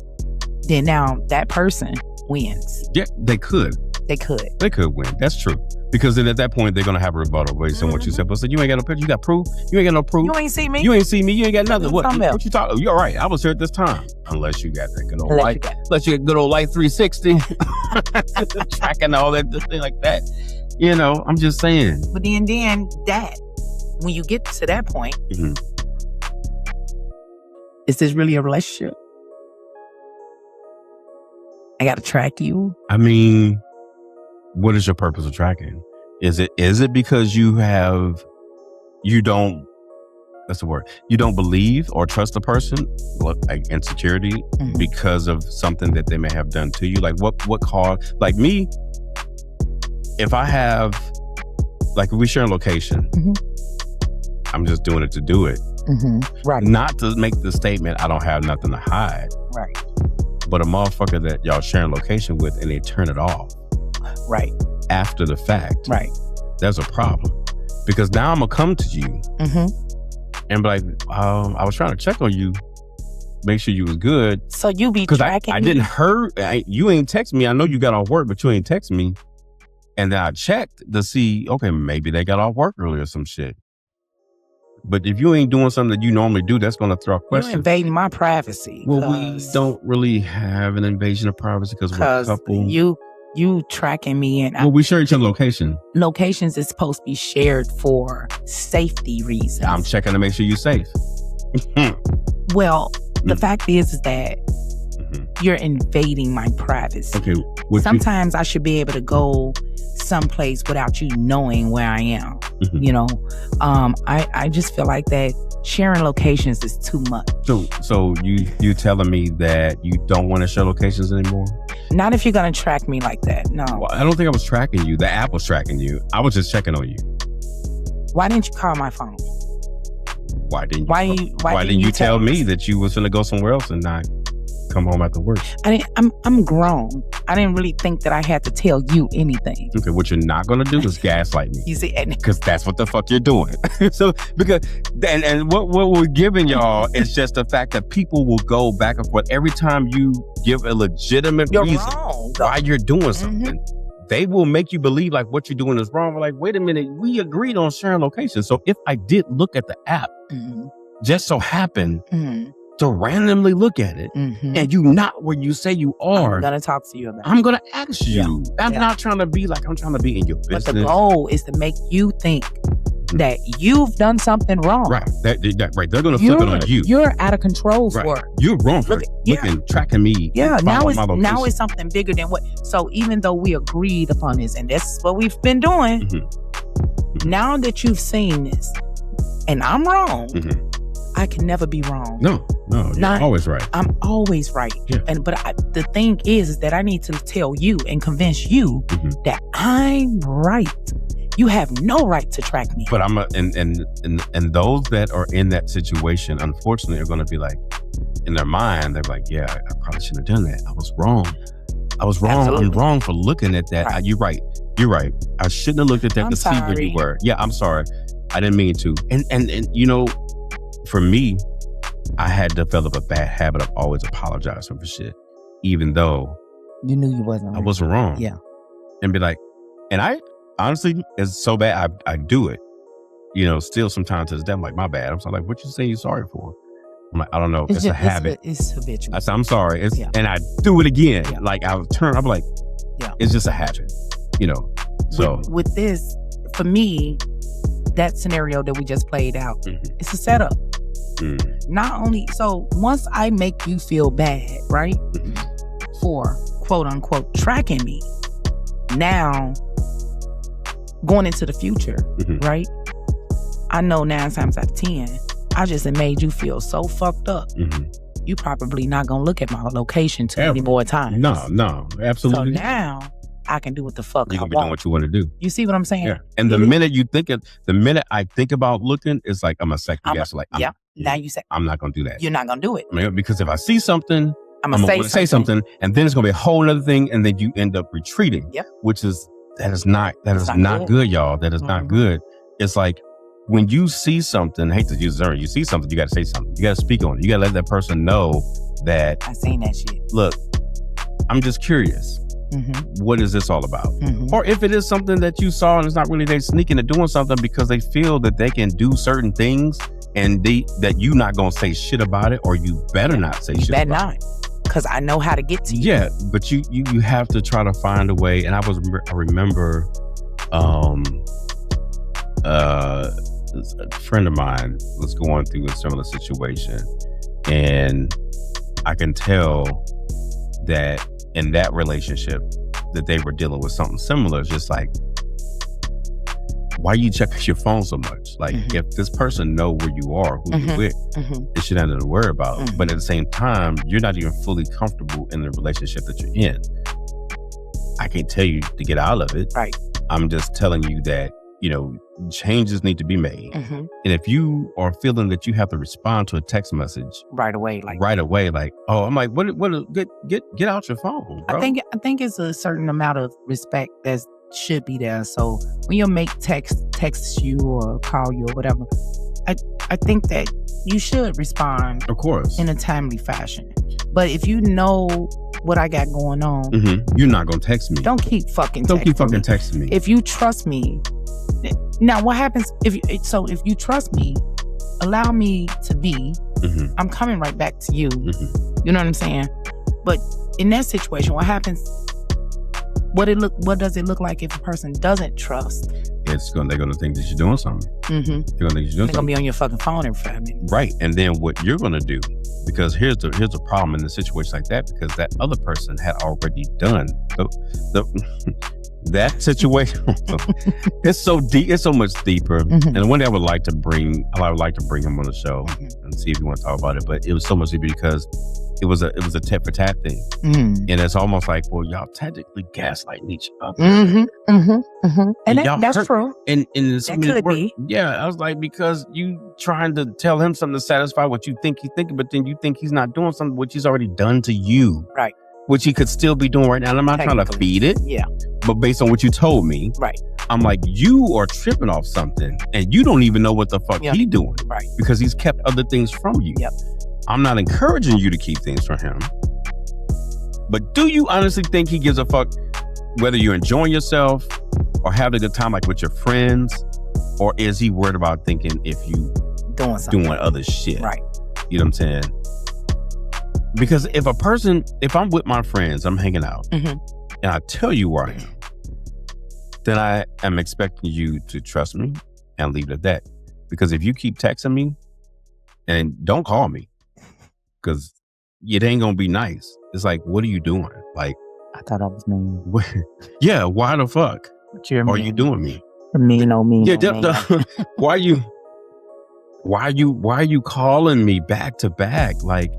Then now that person wins. Yeah, they could. They could win. That's true. Because then at that point, they're going to have a rebuttal based on what you said. But so you ain't got no picture. You got proof. You ain't got no proof. You ain't see me. You ain't got nothing. What you talking? You're right. I was here at this time. Unless you got that good old light. Unless you got good old light 360. Tracking all that thing like that. I'm just saying. But then that, when you get to that point, is this really a relationship? I got to track you. I mean, what is your purpose of tracking? Is it because you don't believe or trust the person, like insecurity because of something that they may have done to you? Like what caused, like me, if I have, like if we share a location, I'm just doing it to do it. Right. Not to make the statement, I don't have nothing to hide. Right. But a motherfucker that y'all sharing location with and they turn it off. Right. After the fact. Right. There's a problem. Because now I'm going to come to you and be like, I was trying to check on you, make sure you was good. So you be tracking I didn't hurt. You ain't text me. I know you got off work, but you ain't text me. And then I checked to see, okay, maybe they got off work early or some shit. But if you ain't doing something that you normally do, that's going to throw questions. You're invading my privacy. Well, we don't really have an invasion of privacy because we're a couple. You tracking me and well, we share each other's location. Locations is supposed to be shared for safety reasons. I'm checking to make sure you're safe. Well, the fact is that you're invading my privacy. Okay. Sometimes I should be able to go someplace without you knowing where I am. You know, I just feel like that sharing locations is too much. So you telling me that you don't want to share locations anymore? Not if you're gonna track me like that. No. Well, I don't think I was tracking you. The app was tracking you. I was just checking on you. Why didn't you call my phone? Why didn't you tell me that you was gonna go somewhere else and not come home after work? I'm grown. I didn't really think that I had to tell you anything. Okay, what you're not gonna do is gaslight me. You see, because that's what the fuck you're doing. So because and what we're giving y'all is just the fact that people will go back and forth every time you give a legitimate reason why you're doing something. They will make you believe like what you're doing is wrong. We're like, wait a minute, we agreed on sharing locations. So if I did look at the app, just so happened to randomly look at it, and you not where you say you are, I'm gonna talk to you about it. I'm gonna ask you. I'm not trying to be like I'm trying to be in your business. But the goal is to make you think that you've done something wrong. Right. Right. They're gonna flip it on you. You're out of control for it. You're wrong for tracking me. Yeah. Now it's something bigger than what. So even though we agreed upon this, and that's what we've been doing, now that you've seen this, and I'm wrong. I can never be wrong. No, you're always right. I'm always right. Yeah. But the thing is that I need to tell you and convince you that I'm right. You have no right to track me. But and those that are in that situation, unfortunately, are going to be like, in their mind, they're like, yeah, I probably shouldn't have done that. I was wrong. Absolutely. I'm wrong for looking at that. Right. You're right. I shouldn't have looked at that see where you were. Yeah, I'm sorry. I didn't mean to. And you know, for me, I had developed a bad habit of always apologizing for shit, even though you knew you wasn't. I wasn't wrong. Yeah, and be like, and I honestly, it's so bad I do it. You know, still sometimes to this day, I'm like, my bad. I'm so like, what you say you're sorry for? I'm like, I don't know. It's a habit. It's habitual. I said, I'm sorry. And I do it again. Yeah. Like I'm like, it's just a habit. You know. So with this, for me, that scenario that we just played out, it's a setup. Not only so, once I make you feel bad, right, for quote unquote tracking me, now going into the future, right? I know 9 times out of 10, I just made you feel so fucked up. You probably not gonna look at my location too many more times. No, absolutely. So now I can do what the fuck you're gonna be doing what you want to do. You see what I'm saying? Yeah. And the minute you think it, the minute I think about looking, it's like I'm a second guess. Like, now you say I'm not gonna do that. You're not gonna do it. I mean, because if I see something, I'm gonna say something, and then it's gonna be a whole other thing, and then you end up retreating. Yep. Which is not good, y'all. That is not good. It's like when you see something, I hate to use the you see something, you gotta say something. You gotta speak on it. You gotta let that person know that I seen that shit. Look, I'm just curious. What is this all about? Or if it is something that you saw and it's not really they sneaking and doing something because they feel that they can do certain things and that you not gonna say shit about it, or you better not say shit about it. Better not, because I know how to get to you. Yeah, but you have to try to find a way. And I remember a friend of mine was going through a similar situation, and I can tell that in that relationship that they were dealing with something similar. It's just like, why you checking your phone so much? Like, if this person know where you are, who you're with, it should have nothing to worry about. But at the same time, you're not even fully comfortable in the relationship that you're in. I can't tell you to get out of it. Right. I'm just telling you that, you know, changes need to be made. And if you are feeling that you have to respond to a text message right away, like, oh, I'm like, what get out your phone, bro. I think it's a certain amount of respect that should be there. So when your mate texts you or call you or whatever, I think that you should respond, of course, in a timely fashion. But if you know what I got going on, you're not gonna text me. Don't keep fucking texting me. If you trust me, now what happens if you trust me allow me to be. Mm-hmm. I'm coming right back to you. Mm-hmm. You know what I'm saying? But in that situation, what happens? What does it look like if a person doesn't trust? They're gonna think that you're doing something. Mm-hmm. They're gonna think you're doing They're gonna be on your fucking phone every 5 minutes. Right. And then what you're gonna do, because here's the problem in a situation like that, because that other person had already done that situation. It's so deep. It's so much deeper. Mm-hmm. And one day I would like to bring him on the show and see if you want to talk about it. But it was so much deeper because it was a tit for tat thing, and it's almost like, well, y'all technically gaslighting each other. And that's hurt. true. And that could be. Yeah, I was like, because you trying to tell him something to satisfy what you think he's thinking, but then you think he's not doing something which he's already done to you, right? Which he could still be doing right now. And I'm not trying to feed it, but based on what you told me, right? I'm like, you are tripping off something, and you don't even know what the fuck he's doing, right? Because he's kept other things from you. Yep. I'm not encouraging you to keep things from him, but do you honestly think he gives a fuck whether you're enjoying yourself or having a good time like with your friends, or is he worried about thinking if you doing other shit? Right. You know what I'm saying? Because if I'm with my friends, I'm hanging out, and I tell you where I am, then I am expecting you to trust me and leave it at that. Because if you keep texting me and don't call me, because it ain't gonna be nice. It's like, what are you doing? Like, I thought I was mean. Yeah, why the fuck are you doing me? Mean. Yeah, why are you calling me back to back? Like,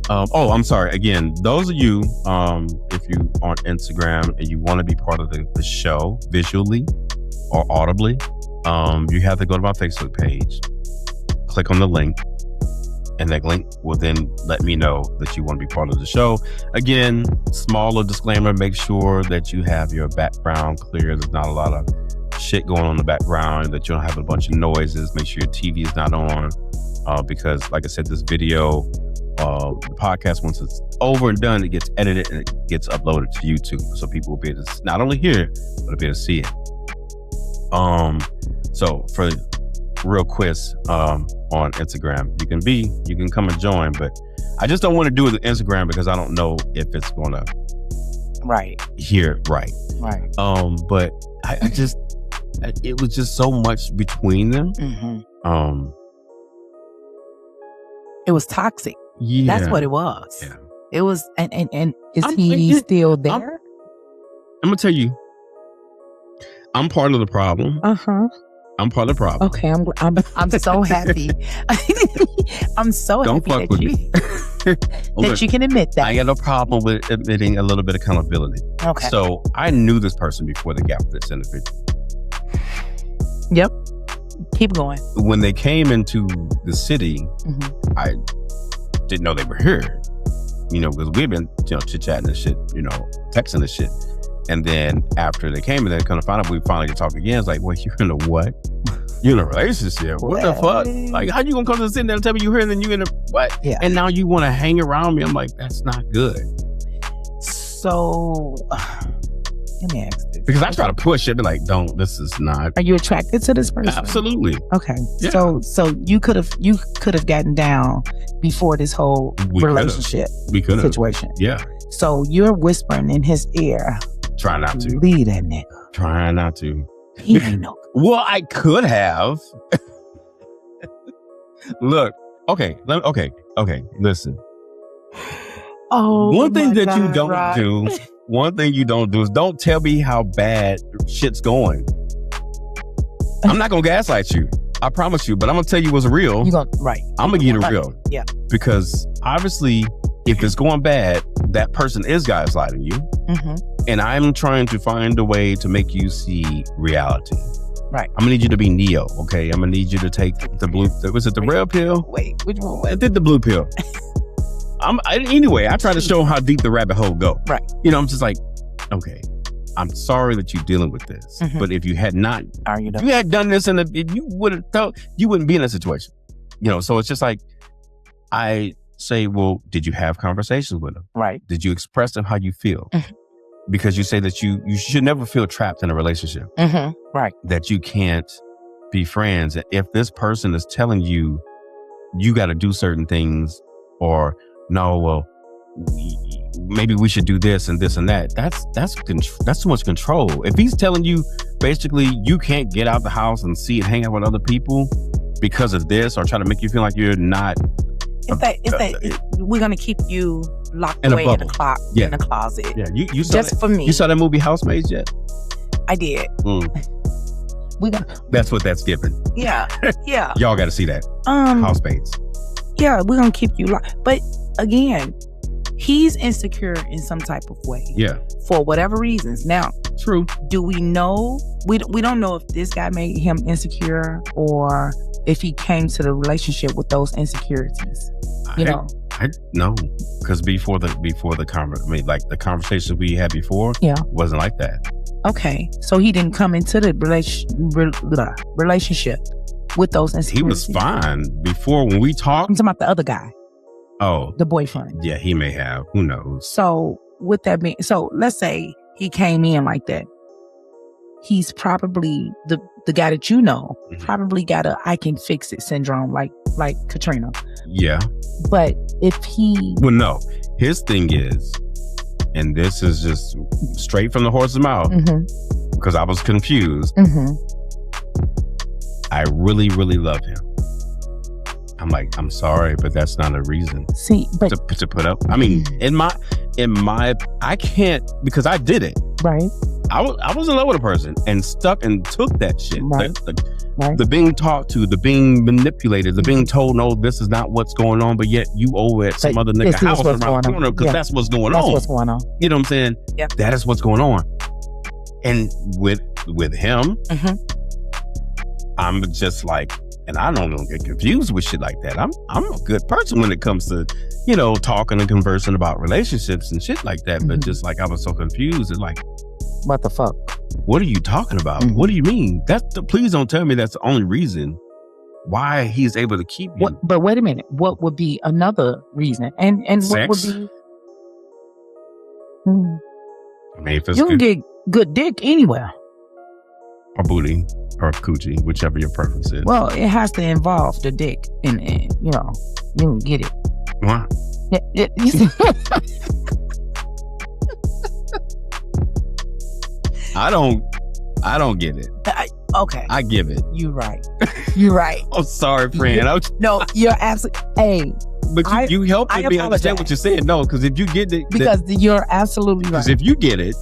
I'm sorry. Again, those of you, if you on Instagram and you want to be part of the show visually or audibly, you have to go to my Facebook page, click on the link, and that link will then let me know that you want to be part of the show. Again, smaller disclaimer, make sure that you have your background clear. There's not a lot of shit going on in the background, that you don't have a bunch of noises. Make sure your TV is not on, because like I said, this video, the podcast, once it's over and done, it gets edited and it gets uploaded to YouTube, so people will be able to not only hear it, but be able to see it. So for real quiz on Instagram, you can come and join, but I just don't want to do it on Instagram because I don't know if it's gonna hear it right. But I just, it was just so much between them. It was toxic. Yeah, that's what it was. Yeah, it was. And is he still there? I'm gonna tell you, I'm part of the problem. I'm part of the problem. Okay, I'm so happy. I'm so Don't happy fuck with me. that you can admit that. I got no problem with admitting a little bit of accountability. Okay. So I knew this person before they got with this individual. Yep. Keep going. When they came into the city, I didn't know they were here. Because we've been chit-chatting and shit, texting and shit. And then after they came and they kind of found out, we finally could talk again. It's like, well, you're in a what? You're in a relationship. What the fuck? Like, how you gonna come to the city and tell me you're here and then you in a what? Yeah. And now you want to hang around me? I'm like, that's not good. So, let me ask this. Because I try to push it, be like, this is not. Are you attracted to this person? Absolutely. Okay. Yeah. So you could have gotten down before this whole relationship situation. Yeah. So you're whispering in his ear. Try not to. Leave that nigga. Try not to. He ain't no. Well, I could have. Look. Okay. Listen. Oh. One thing that you don't do. One thing you don't do is don't tell me how bad shit's going. I'm not gonna gaslight you. I promise you. But I'm gonna tell you what's real. I'm gonna get it real. Yeah. Because obviously, if it's going bad, that person is gaslighting you. And I'm trying to find a way to make you see reality. Right. I'm gonna need you to be Neo, okay? I'm gonna need you to take the blue. Was it the red pill? Wait, which one? I did the blue pill. Anyway, I try to show how deep the rabbit hole go. Right. I'm just like, okay, I'm sorry that you're dealing with this, but if you had not, if you had done this, you would have thought you wouldn't be in a situation. So it's just like, I say, well, did you have conversations with him? Right. Did you express to him how you feel? Because you say that you should never feel trapped in a relationship. Right. That you can't be friends. If this person is telling you, you got to do certain things, or no, well, maybe we should do this and this and that. That's too much control. If he's telling you basically you can't get out the house and see and hang out with other people because of this, or try to make you feel like you're not. We're gonna keep you locked in away a in the closet. Yeah, you saw just that, for me. You saw that movie Housemaids yet? I did. That's what that's giving. Yeah, yeah. Y'all got to see that. Housemaids. Yeah, we're gonna keep you locked. But again, he's insecure in some type of way. Yeah. For whatever reasons. Now, true. Do we know? We don't know if this guy made him insecure or if he came to the relationship with those insecurities. I know, because before the the conversation we had before, wasn't like that. Okay, so he didn't come into the relationship with those insecurities. He was fine before when we talked. I'm talking about the other guy. Oh, the boyfriend. Yeah, he may have. Who knows? So with that being, so let's say he came in like that. He's probably the guy that probably got a I can fix it syndrome like Katrina. Yeah. But if he... Well, no. His thing is, and this is just straight from the horse's mouth, because I was confused. I really, really love him. I'm like, I'm sorry, but that's not a reason to put up. I mean, in my, I can't, because I did it. Right. I was in love with a person and stuck and took that shit. Right. The being talked to, the being manipulated, the being told, no, this is not what's going on, but yet you owe it some other nigga house around the corner because that's what's going on. That's what's going on. You know what I'm saying? Yeah. That is what's going on. And with him, I'm just like, and I don't get confused with shit like that. I'm a good person when it comes to, talking and conversing about relationships and shit like that. But just like I was so confused, it's like, what the fuck? What are you talking about? What do you mean? Please don't tell me that's the only reason why he's able to keep you. But wait a minute. What would be another reason? And sex? What would be? I mean, if it's you can get good dick anywhere. Or booty, or coochie, whichever your preference is. Well, it has to involve the dick, and you can get it. What? I don't get it. Okay. I give it. You're right. You're right. I'm sorry, friend. No, you're absolutely. Hey. But you helped me understand what you're saying. No, because if you get it. Because you're absolutely right. Because if you get it.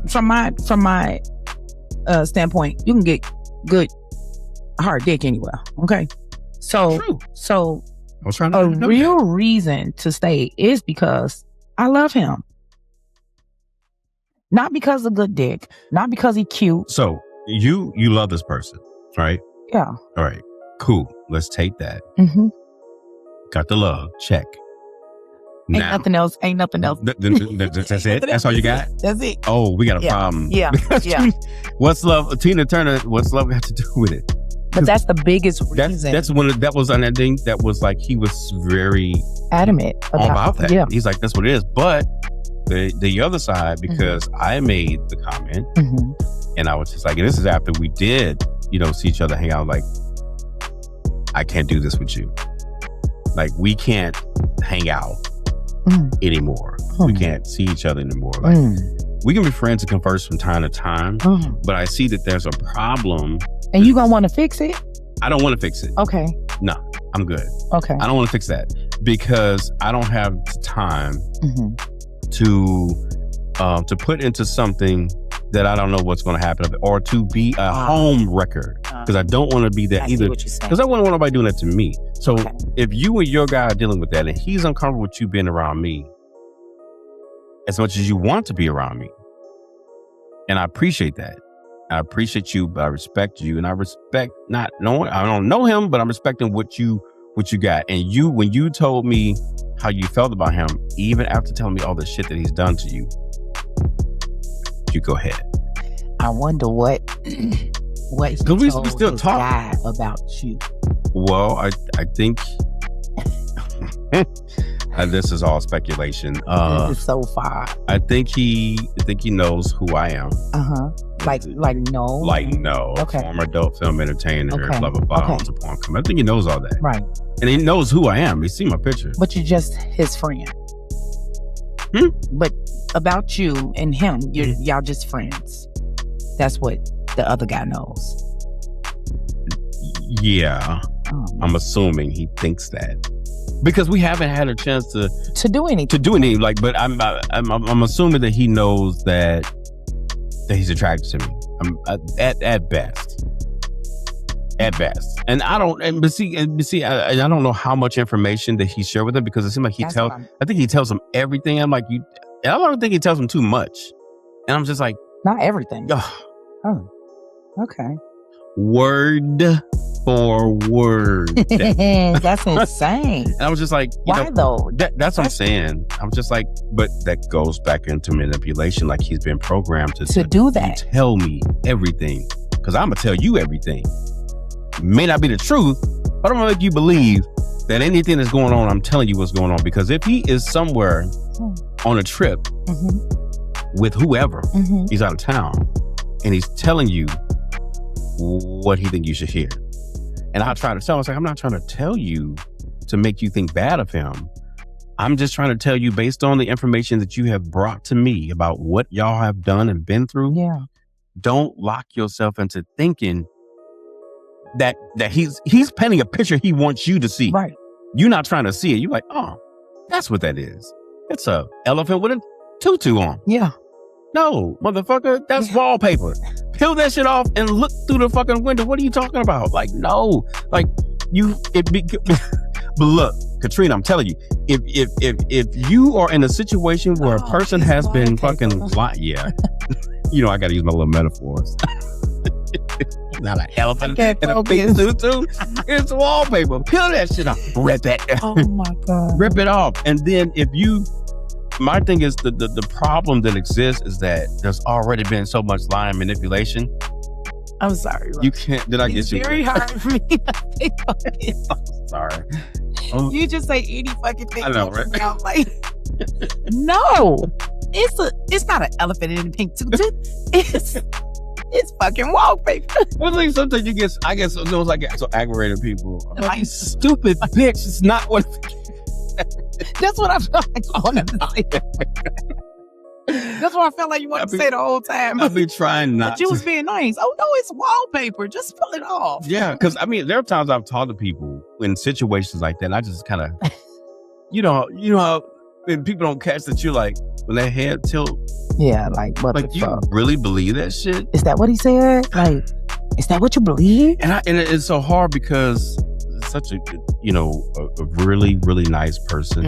From my standpoint, you can get good hard dick anywhere. Okay. So, true. So I was trying to a real reason to stay is because I love him. Not because of good dick, not because he's cute. So you love this person, right? Yeah. All right. Cool. Let's take that. Got the love. Check. Ain't nothing else. That's it? That's all you got? That's it. Oh, we got a problem. Yeah. What's love? Tina Turner, what's love got to do with it? But that's the biggest reason. That was on that thing that was like, he was very adamant about that. Yeah. He's like, that's what it is. But the other side, because I made the comment and I was just like, and this is after we did, see each other hang out, like, I can't do this with you. Like, we can't hang out anymore. We can't see each other anymore. Like, we can be friends and converse from time to time, but I see that there's a problem. And you gonna want to fix it? I don't want to fix it. Okay. No, I'm good. Okay. I don't want to fix that because I don't have the time to put into something that I don't know what's going to happen, or to be a home wrecker, because I don't want to be that either. Because I wouldn't want nobody doing that to me. So if you and your guy are dealing with that, and he's uncomfortable with you being around me as much as you want to be around me, and I appreciate that. I appreciate you, but I respect you, and I respect I don't know him, but I'm respecting what you got. And when you told me how you felt about him, even after telling me all the shit that he's done to you, you go ahead. I wonder what he told we still his talk guy about you. Well, I think this is all speculation. This is so far. I think he knows who I am. Like no. Like no. Okay. Former adult film entertainer, Okay. blah, blah, blah. Okay. Owns a porn company. I think he knows all that. Right. And he knows who I am. He see my picture. But you're just his friend. But about you and him, y'all just friends. That's what the other guy knows. Yeah. I'm assuming he thinks that. Because we haven't had a chance to do anything. Like, but I'm assuming that he knows that he's attracted to me. At best. And I don't. But see, I don't know how much information that he shared with him, because it seems like I think he tells him everything. I'm like, I don't think he tells him too much. And I'm just like, not everything. Oh, okay. Word for word. That's insane. And I was just like, why though? That's what I'm saying. I'm just like, but that goes back into manipulation. Like, he's been programmed to do that. To tell me everything, because I'm gonna tell you everything. May not be the truth, but I'm gonna make you believe that anything that's going on, I'm telling you what's going on. Because if he is somewhere on a trip with whoever, he's out of town, and he's telling you what he think you should hear. And I try to tell him, I was like, I'm not trying to tell you to make you think bad of him. I'm just trying to tell you, based on the information that you have brought to me about what y'all have done and been through. Yeah. Don't lock yourself into thinking that he's painting a picture he wants you to see. Right. You're not trying to see it. You're like, oh, that's what that is. It's a elephant with a tutu on. Yeah. No, motherfucker, that's wallpaper. Peel that shit off and look through the fucking window. What are you talking about? Like, no. Like, but look, Katrina, I'm telling you, if you are in a situation where a person has been fucking yeah. I gotta use my little metaphors. Not an elephant and a big tutu. It's wallpaper. Peel that shit off. Rip it. Oh my God. Rip it off. And then my thing is the problem that exists is that there's already been so much lying manipulation. I'm sorry. You can't. Did I get you? It's very hard for me to think of it. I'm sorry. You just say any fucking thing. I know, right? I'm like, no, it's not an elephant in a pink tutu. It's fucking wallpaper. Well, like sometimes I get so aggravated people. Like, stupid bitch. It's not what. That's what I felt like you wanted to say. That's what I felt like you wanted to say the whole time. I've been trying not but you was being nice. Oh, no, it's wallpaper. Just pull it off. Yeah, because, there are times I've talked to people in situations like that, and I just kind of, you know how when people don't catch that, you're like, when their head tilt. Yeah, like, what the you fuck? Really believe that shit? Is that what he said? Like, is that what you believe? And it's so hard because such a really, really nice person.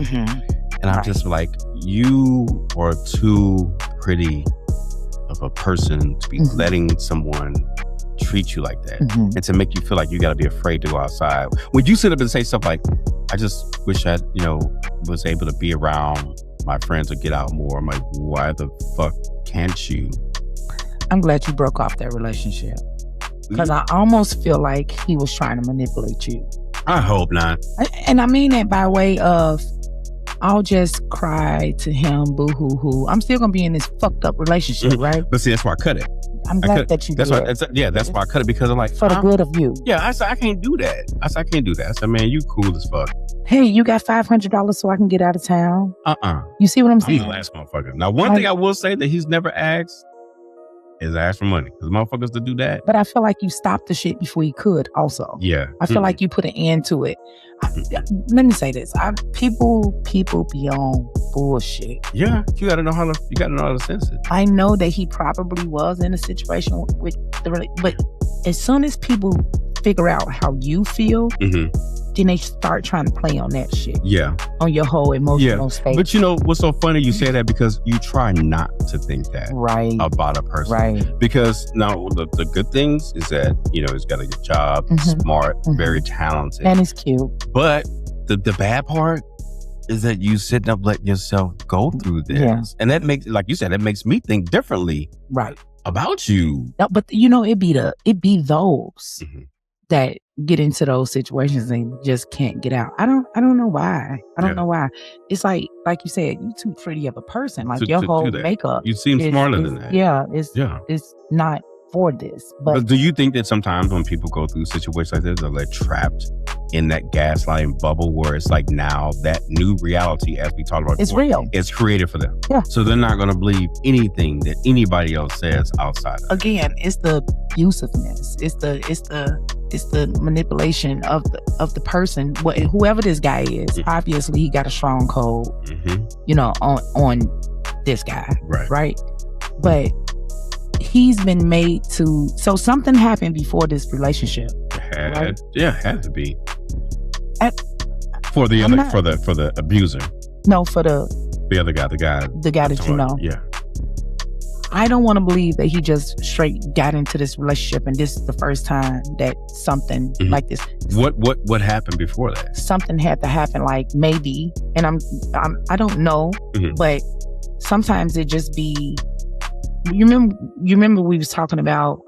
And I'm just like, you are too pretty of a person to be letting someone treat you like that and to make you feel like you got to be afraid to go outside. When you sit up and say stuff like, I just wish I, was able to be around my friends or get out more. I'm like, why the fuck can't you? I'm glad you broke off that relationship, because I almost feel like he was trying to manipulate you. I hope not. And I mean that by way of, I'll just cry to him, boo hoo hoo. I'm still gonna be in this fucked up relationship, right? But see, that's why I cut it. I'm glad that you did. That's why I cut it, because I'm like, for the good of you. Yeah, I said I can't do that. I said, man, you cool as fuck. Hey, you got $500 so I can get out of town? You see what I'm saying? I'm the last motherfucker. Now, one thing I will say that he's never asked is ask for money, because motherfuckers to do that. But I feel like you stopped the shit before you could also. Yeah. I feel like you put an end to it. Let me say this. People be on bullshit. Yeah. You gotta know how to sense it. I know that he probably was in a situation with but as soon as people figure out how you feel, then they start trying to play on that shit. Yeah. On your whole emotional state. But what's so funny you say that, because you try not to think that about a person. Right. Because now the good things is that, he's got a good job, smart, very talented. And he's cute. But the bad part is that you sitting up letting yourself go through this. Yeah. And that makes, like you said, that makes me think differently about you. No, but it be those that get into those situations and just can't get out. I don't know why. I don't know why. It's like you said, you too pretty of a person. Like your whole makeup. You seem smarter than that. Yeah, it's not for this. But do you think that sometimes when people go through situations like this, they're like trapped in that gaslighting bubble where it's like now that new reality, as we talked about it's before, real. it's created for them. Yeah. So they're not going to believe anything that anybody else says outside of Again, it's the abusiveness. It's the manipulation of the person. Whoever this guy is, obviously he got a strong code, you know, on this guy. Right. But he's been made to, so something happened before this relationship. Had to be. For the abuser. No, for the other guy, the guy that you know. Yeah. I don't want to believe that he just straight got into this relationship and this is the first time that something like this. What happened before that? Something had to happen, like maybe, and I don't know, but sometimes it just be. You remember we was talking about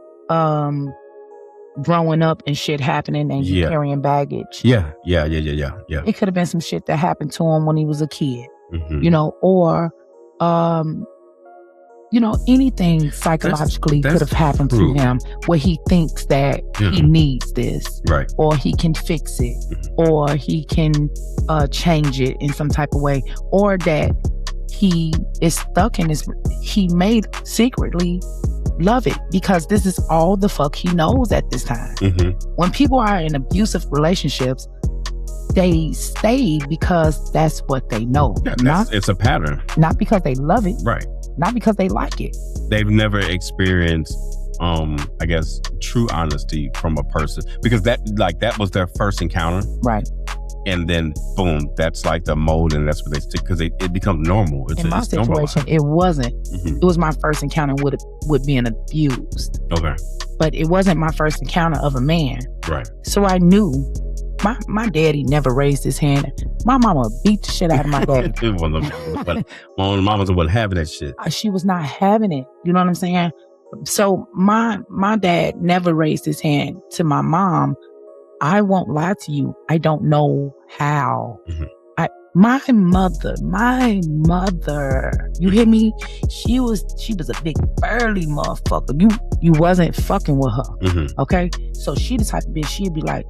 growing up and shit happening and you carrying baggage. Yeah. It could have been some shit that happened to him when he was a kid, you know, or you know, anything psychologically could have happened to him where he thinks that he needs this, right? Or he can fix it, or he can change it in some type of way, or that he is stuck in this. He may secretly love it because this is all the fuck he knows at this time. When people are in abusive relationships, they stay because that's what they know. It's a pattern. Not because they love it. Right. Not because they like it. They've never experienced, I guess, true honesty from a person because that was their first encounter. Right. And then, boom, that's like the mold, and that's what they stick because it becomes normal. In my situation, it wasn't. It was my first encounter with being abused. Okay. But it wasn't my first encounter of a man. Right. So I knew my daddy never raised his hand. My mama beat the shit out of my daddy. One of the mamas wasn't having that shit. She was not having it. You know what I'm saying? So my dad never raised his hand to my mom. I won't lie to you. I don't know how. My mother, you hear me? She was a big burly motherfucker. You wasn't fucking with her. Okay? So she the type of bitch, she'd be like,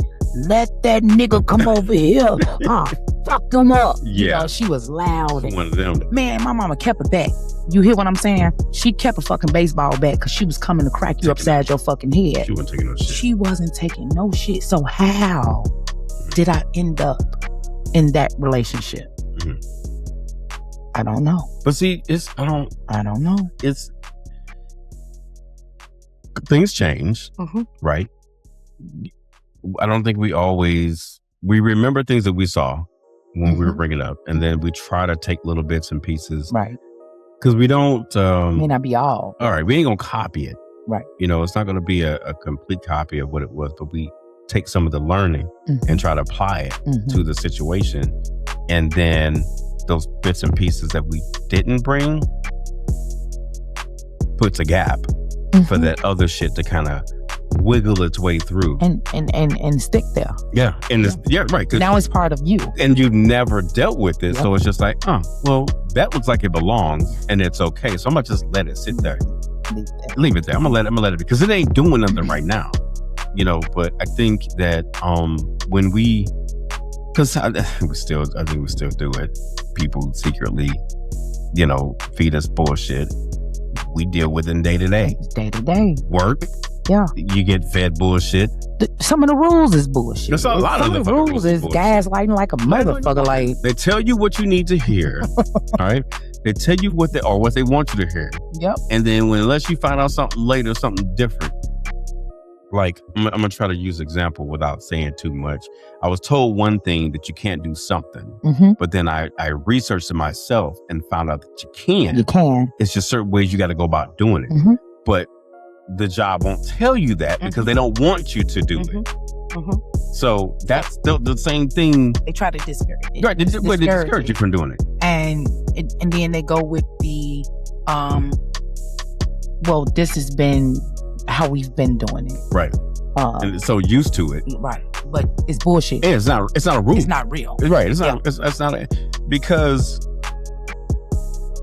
let that nigga come over here. Fuck him up. Yeah. You know, she was loud. One of them. Man, my mama kept a bat. You hear what I'm saying? She kept a fucking baseball bat because she was coming to crack you upside your fucking head. She wasn't taking no shit. She wasn't taking no shit. So how did I end up in that relationship? I don't know. But see, I don't know. It's things change, right? I don't think we remember things that we saw when we were bringing up, and then we try to take little bits and pieces, right? Because we don't may not be all right. We ain't gonna copy it, right? You know, it's not gonna be a complete copy of what it was, but we take some of the learning and try to apply it to the situation, and then those bits and pieces that we didn't bring puts a gap for that other shit to kind of wiggle its way through and stick there. Yeah. And right. Now it's part of you. And you never dealt with it. So it's just like, well, that looks like it belongs and it's okay. So I'm gonna just let it sit there. Leave it there. I'm gonna let it because it ain't doing nothing right now. You know, but I think that when because I think we still do it. People secretly, you know, feed us bullshit. We deal with it day to day. Day to day. Work. Yeah. You get fed bullshit. Some of the rules is bullshit. There's a lot of the rules is gaslighting like a motherfucker. Like they tell you what you need to hear. All right. They tell you what they want you to hear. Yep. And then unless you find out something later, something different. Like I'm gonna try to use example without saying too much. I was told one thing that you can't do something, but then I researched it myself and found out that you can. You can. It's just certain ways you got to go about doing it. But the job won't tell you that because they don't want you to do it. So that's the same thing. They try to discourage. Right, they discourage you from doing it. And then they go with the well, this has been how we've been doing it. Right. And it's so used to it. Right. But it's bullshit. Yeah, it's not a rule. It's not real. Right. It's not it's not because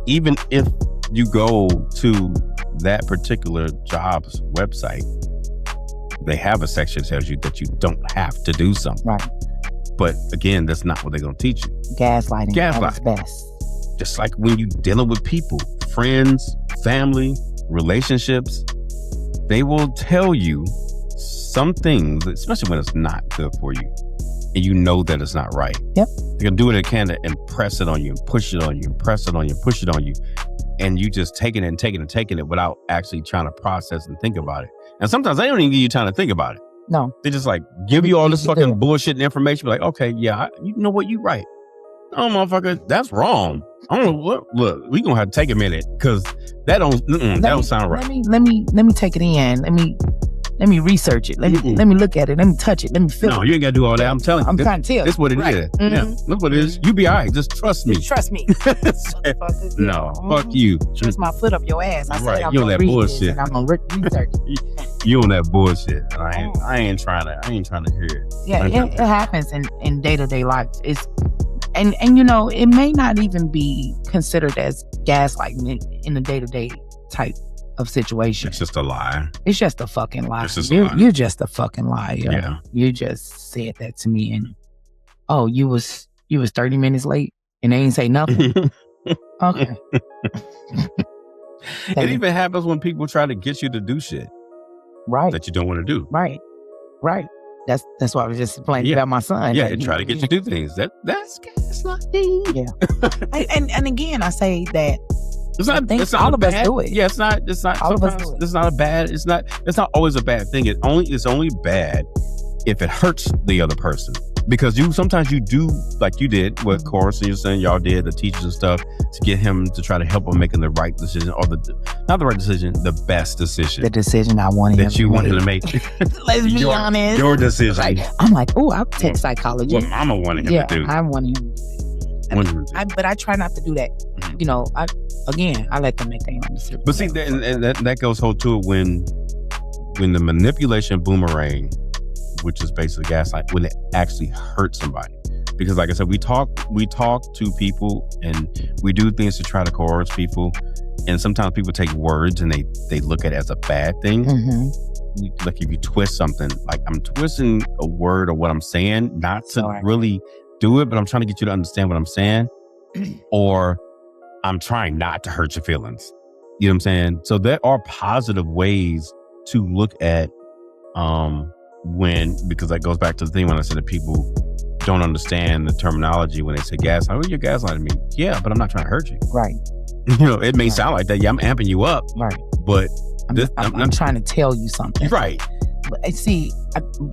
even if you go to that particular job's website, they have a section that tells you that you don't have to do something. Right. But again, that's not what they're going to teach you. Gaslighting. At its best. Just like when you're dealing with people, friends, family, relationships, they will tell you some things, especially when it's not good for you, and you know that it's not right. Yep. They're going to do what they can to impress it on you, and push it on you, and press it on you, and push it on you. And you just taking it without actually trying to process and think about it. And sometimes they don't even give you time to think about it. No. They just like give you all this fucking bullshit and information. Be like, okay, yeah, you know what, you right. Oh, motherfucker, that's wrong. I don't know what. Look, we gonna have to take a minute because that don't sound right. Let me take it in. Let me research it. Let me look at it. Let me touch it. Let me feel it. No, you ain't gotta do all that. I'm telling you. I'm trying to tell you. That's what it is. Yeah, look what it is. You be all right. Just trust me. Trust me. No, fuck you. Trust my foot up your ass. I said I'm you on that bullshit. And I'm gonna research it. You on that bullshit. And I ain't trying to hear it. Yeah, it happens in day-to-day life. It's and you know, it may not even be considered as gaslighting in a day-to-day type of situation. It's just a lie. It's just a fucking lie. You're just a fucking liar. Yeah. You just said that to me, and you was 30 minutes late and they ain't say nothing. Okay. It even happens when people try to get you to do shit. Right. That you don't want to do. Right. That's why I was just explaining about my son. Yeah, and try to get you to do things. That's gaslighting. Yeah. and again, I say that it's not all of us do it. Yeah, it's not all of us do it. It's not always a bad thing. It's only bad if it hurts the other person. Because sometimes you do, like you did with Chorus and your son, y'all did, the teachers and stuff, to get him to try to help him making the right decision, or not the right decision, the best decision. The decision I wanted that you wanted to make. Let's be honest. Your decision. Right. I'm like, I'll take psychology. What Mama wanted him to do. I wanted him to do. But I try not to do that. Mm-hmm. You know, I let them make their own decision. But see, that goes whole to it when the manipulation boomerang, which is basically gaslight, when it actually hurts somebody. Because like I said, we talk to people and we do things to try to coerce people. And sometimes people take words and they look at it as a bad thing. Mm-hmm. Like if you twist something, like I'm twisting a word or what I'm saying, not to really do it, but I'm trying to get you to understand what I'm saying. Or I'm trying not to hurt your feelings. You know what I'm saying? So there are positive ways to look at because that goes back to the thing when I said that people don't understand the terminology when they say gaslight. Oh, you're gaslighting me. Yeah, but I'm not trying to hurt you. Right. You know, it may sound like that. Yeah, I'm amping you up. Right. But I'm trying to tell you something. Right. But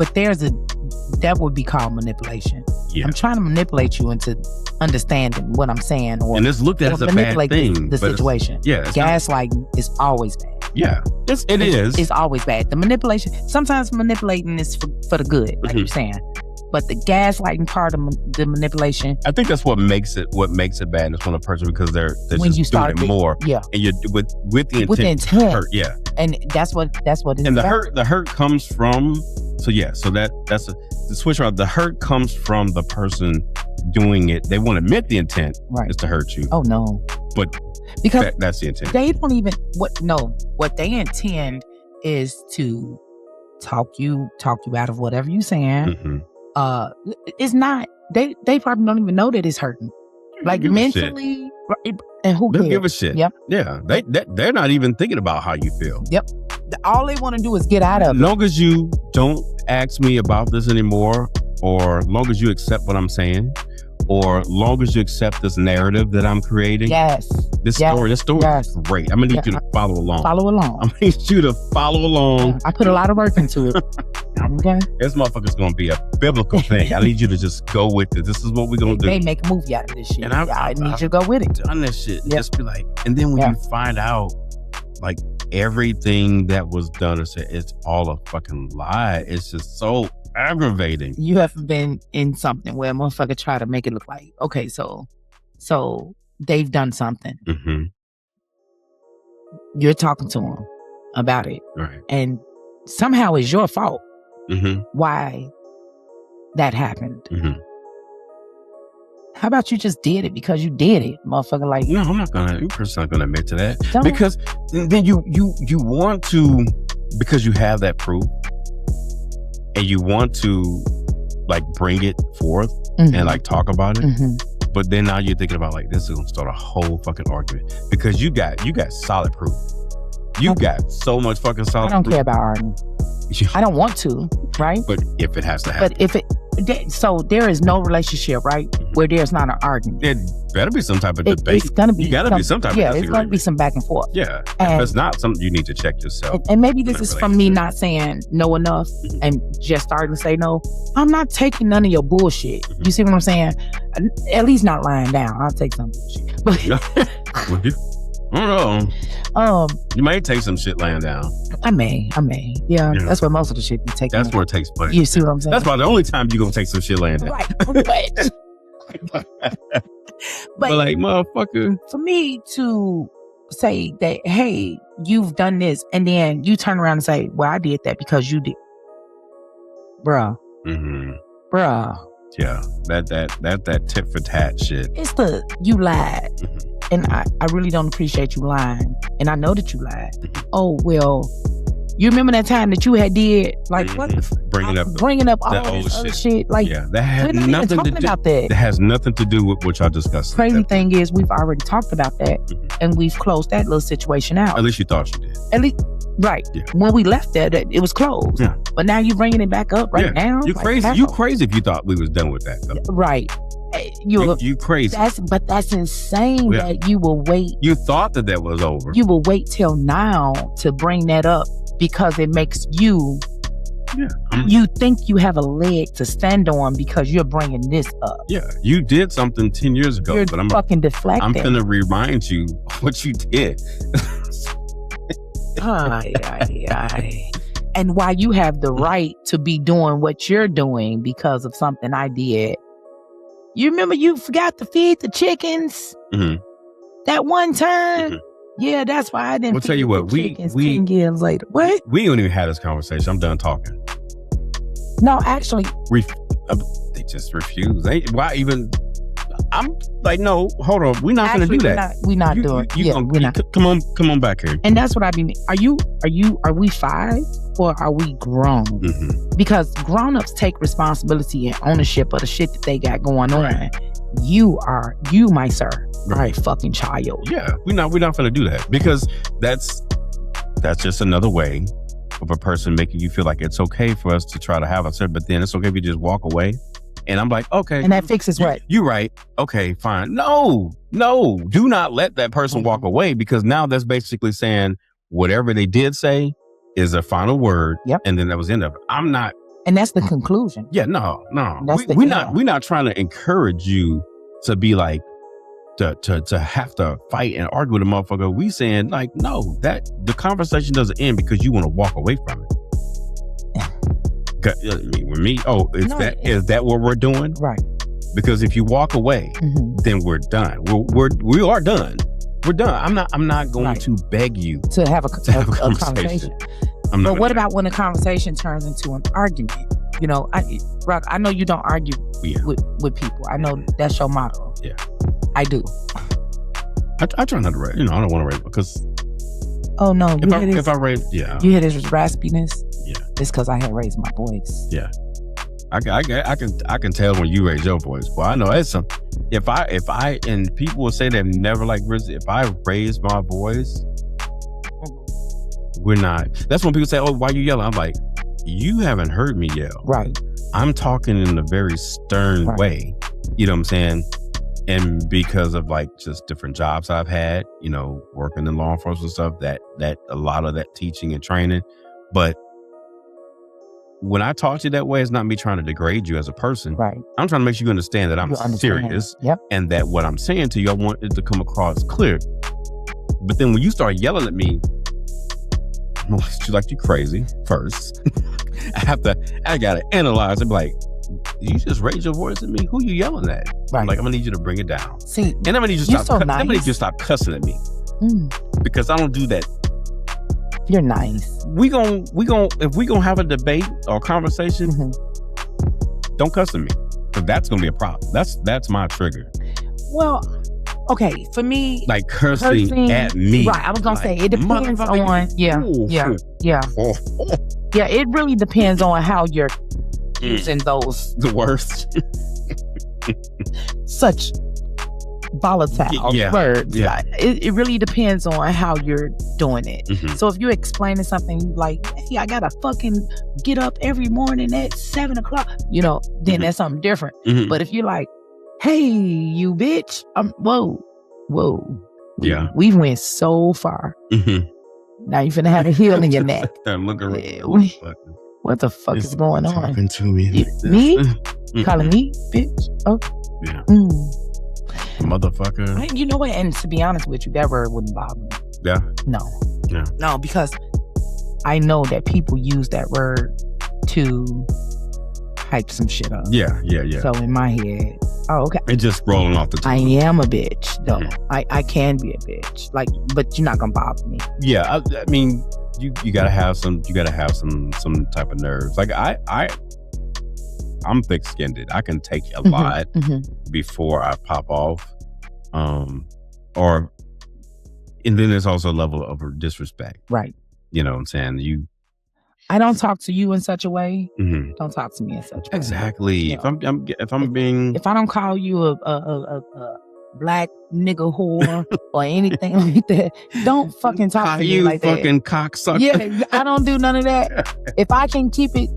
that would be called manipulation. Yeah. I'm trying to manipulate you into understanding what I'm saying, and it's looked at as a bad thing. The situation. Gaslighting is always bad. Yeah, it is. It's always bad. The manipulation. Sometimes manipulating is for the good, like you're saying. But the gaslighting part of the manipulation, I think that's what makes it bad. It's when a person, because they're when just doing it more. Yeah, and you're with the intent to hurt. Yeah, and that's what. And the hurt comes from. So that's the switch around. The hurt comes from the person doing it. They won't admit the intent is to hurt you. Oh no, but because that's the intent. They don't even what they intend is to talk you out of whatever you're saying. Mm-hmm. It's not. They probably don't even know that it's hurting. Like mentally, and who cares? They give a shit. Yep. Yeah. They're not even thinking about how you feel. Yep. All they want to do is get out of it. As long as you don't ask me about this anymore, or as long as you accept what I'm saying, or as long as you accept this narrative that I'm creating. Yes. This story is great. I'm gonna need you to follow along. I'm gonna need you to follow along. Yeah, I put a lot of work into it. Okay. This motherfucker's gonna be a biblical thing. I need you to just go with it. This is what we're gonna do. They make a movie out of this shit. And I need you to go with it. Done this shit. Yep. Just be like, and then when you find out, like everything that was done, it's all a fucking lie. It's just so aggravating. You haven't been in something where a motherfucker try to make it look like, okay, so they've done something. Mm-hmm. You're talking to them about it. Right. And somehow it's your fault. Mm-hmm. Why that happened. Mm-hmm. How about you just did it because you did it, motherfucker? Like, no, I'm not gonna. You're not gonna admit to that Don't. because then you want to, because you have that proof and you want to like bring it forth and like talk about it. But then now you're thinking about like, this is gonna start a whole fucking argument because you got solid proof. You got so much fucking solid proof. I don't care about arguing. I don't want to, right? But if it has to happen. But if it, so there is no relationship, right, where there's not an argument. It better be some type of debate. It's gonna be. You gotta be some type of disagreement. It's gonna be some back and forth. Yeah. If it's not something, you need to check yourself. And maybe this is from me not saying no enough and just starting to say no. I'm not taking none of your bullshit. You see what I'm saying? At least not lying down. I'll take some bullshit. But I don't know. You may take some shit laying down. I may. Yeah, that's where most of the shit be taken. That's where it takes place. You see what I'm saying? That's about the only time you gonna take some shit laying down. Right. But like, motherfucker. For me to say that, hey, you've done this, and then you turn around and say, well, I did that because you did. Bruh. Bruh. Yeah. That tit for tat shit. It's you lied. And I really don't appreciate you lying. And I know that you lied. Oh, well, you remember that time that you had did, like, what? Bringing up all this other shit. Like, that had nothing to do about that. That has nothing to do with what y'all discussed. Crazy thing is, we've already talked about that. And we've closed that little situation out. At least you thought you did. At least, right. Yeah. When we left there, it was closed. Yeah. But now you're bringing it back up now. You're crazy. You crazy if you thought we was done with that, though. Right. You crazy. That's insane that you will wait. You thought that was over. You will wait till now to bring that up because it makes you. Yeah. You think you have a leg to stand on because you're bringing this up. Yeah. You did something 10 years ago. You're fucking deflecting. I'm going to remind you what you did. And why you have the right to be doing what you're doing because of something I did. You remember you forgot to feed the chickens that one time? Yeah, that's why I didn't. We'll tell you what, we 10 years later. What? We don't even have this conversation. I'm done talking. No, actually, they just refuse. Why even? I'm like, no, hold on. We're not going to do that. We're not doing it. Come on back here. And that's what I mean. Are we 5 or are we grown? Because grown-ups take responsibility and ownership of the shit that they got going on. You, my sir, are a fucking child. Yeah, we're not going to do that because that's just another way of a person making you feel like it's okay for us to try to have a certain, but then it's okay if you just walk away. And I'm like, okay. And that fixes what? You're right. Okay, fine. No. Do not let that person walk away because now that's basically saying whatever they did say is a final word. Yep. And then that was the end of it. I'm not. And that's the conclusion. Yeah, no. We're not trying to encourage you to be like, to have to fight and argue with a motherfucker. We saying like, no, that the conversation doesn't end because you want to walk away from it. With me, is that what we're doing? Right. Because if you walk away, then we're done. We are done. We're done. I'm not going to beg you to have a conversation. But what about when a conversation turns into an argument? You know, Rock, I know you don't argue with people. I know that's your motto. Yeah, I do. I try not to rate. I don't want to rate because. Oh no! If I rate, you hear this raspiness. Yeah, it's because I had raised my voice. Yeah, I can tell when you raise your voice. Well, I know it's some. If I and people will say they've never like if I raise my voice, we're not. That's when people say, "Oh, why you yelling?" I'm like, you haven't heard me yell. Right. I'm talking in a very stern way. You know what I'm saying? And because of like just different jobs I've had, working in law enforcement stuff, that a lot of that teaching and training. But when I talk to you that way, it's not me trying to degrade you as a person. Right. I'm trying to make you understand that I'm serious. Yep. And that what I'm saying to you, I want it to come across clear. But then when you start yelling at me, I'm gonna look at you like you crazy first. I gotta analyze it. Like, you just raise your voice at me. Who you yelling at? Right. I'm like, I'm gonna need you to bring it down. See, and I'm gonna need you to stop. I'm gonna need you to stop cussing at me because I don't do that. You're nice. If we gonna have a debate or conversation, don't cuss at me. So that's gonna be a problem. That's my trigger. Well, okay, for me, like cursing at me. Right, I was gonna say it depends on yeah. It really depends on how you're using those the worst such volatile words. Yeah. It really depends on how you're doing it. Mm-hmm. So if you're explaining something like, hey, I gotta fucking get up every morning at 7:00, then that's something different. Mm-hmm. But if you're like, hey, you bitch, whoa. Yeah. We've went so far. Mm-hmm. Now you finna have a heel in your neck. I'm looking what the fuck is going on? Talking to me. Me? Calling me bitch? Oh. Yeah. Motherfucker. You know what? And to be honest with you, that word wouldn't bother me. Yeah. No. Yeah. No, because I know that people use that word to hype some shit up. Yeah. So in my head, okay. It's just rolling off the tongue. I am a bitch, though. Mm-hmm. I can be a bitch. But you're not gonna bother me. Yeah. I mean, you gotta have some type of nerves. Like I'm thick-skinned. I can take a lot before I pop off. And then there's also a level of disrespect. Right. You know what I'm saying? I don't talk to you in such a way. Mm-hmm. Don't talk to me in such a way. Exactly. If I don't call you a black nigga whore or anything like that, don't fucking talk to me like that. You fucking cocksucker. Yeah, I don't do none of that. If I can keep it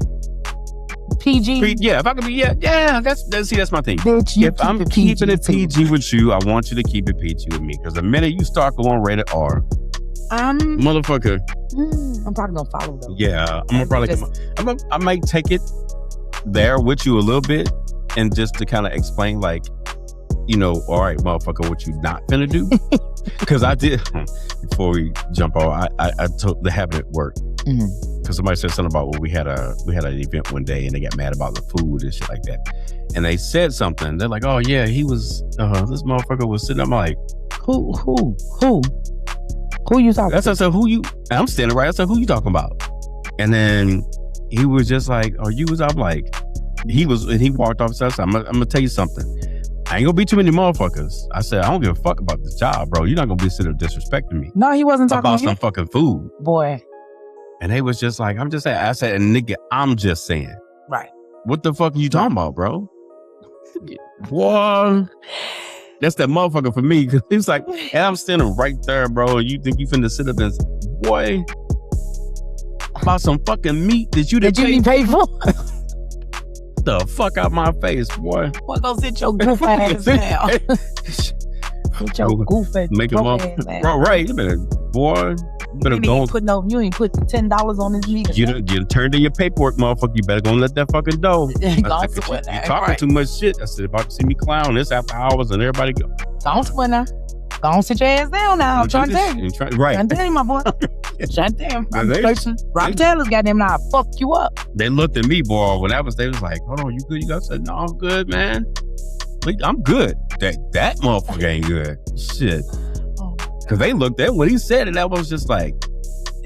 PG. Yeah, if I can be, that's my thing. Bitch, if I'm keeping it PG with you, I want you to keep it PG with me. Because the minute you start going rated R, motherfucker. I'm probably gonna follow them. Yeah, I might take it there with you a little bit, and just to kind of explain, like, all right, motherfucker, what you not finna do? Because I did before we jump on. I took the habit at work. Because somebody said something about we had an event one day and they got mad about the food and shit like that, and they said something. They're like, "Oh yeah, he was this motherfucker was sitting." I'm like, who you talking? That's I said, who you? I'm standing right. I said, who you talking about? And then he was just like, "Oh, you was." I'm like, he was, and he walked off. So I said, I'm gonna tell you something. I ain't gonna be too many motherfuckers. I said, I don't give a fuck about this job, bro. You're not gonna be sitting there disrespecting me. No, he wasn't talking about some fucking food, boy. And they was just like, I'm just saying. I said, and nigga, I'm just saying. Right. What the fuck are you talking about, bro? Boy, that's that motherfucker for me. Cause he was like, and I'm standing right there, bro. You think you finna sit up and say, boy, about some fucking meat that you didn't pay for? The fuck out my face, boy. Boy, go sit your goof ass down. Sit your goof ass down. Bro, right. You better go. You ain't put $10 on this meat. You turned in your paperwork, motherfucker. You better go and let that fucking dough. You talking too much shit. I said, about to see me clown this after hours and everybody go. Don't sweat now. Don't sit your ass down now. I'm trying to tell you. Right. Trying to tell you, my boy. Trying to tell you. Rock Taylor's goddamn now fuck you up. They looked at me, boy. When they was like, hold on, you good? You got? I said, no, I'm good, man. I'm good. That motherfucker ain't good. Shit. Because they looked at what he said, and that was just like,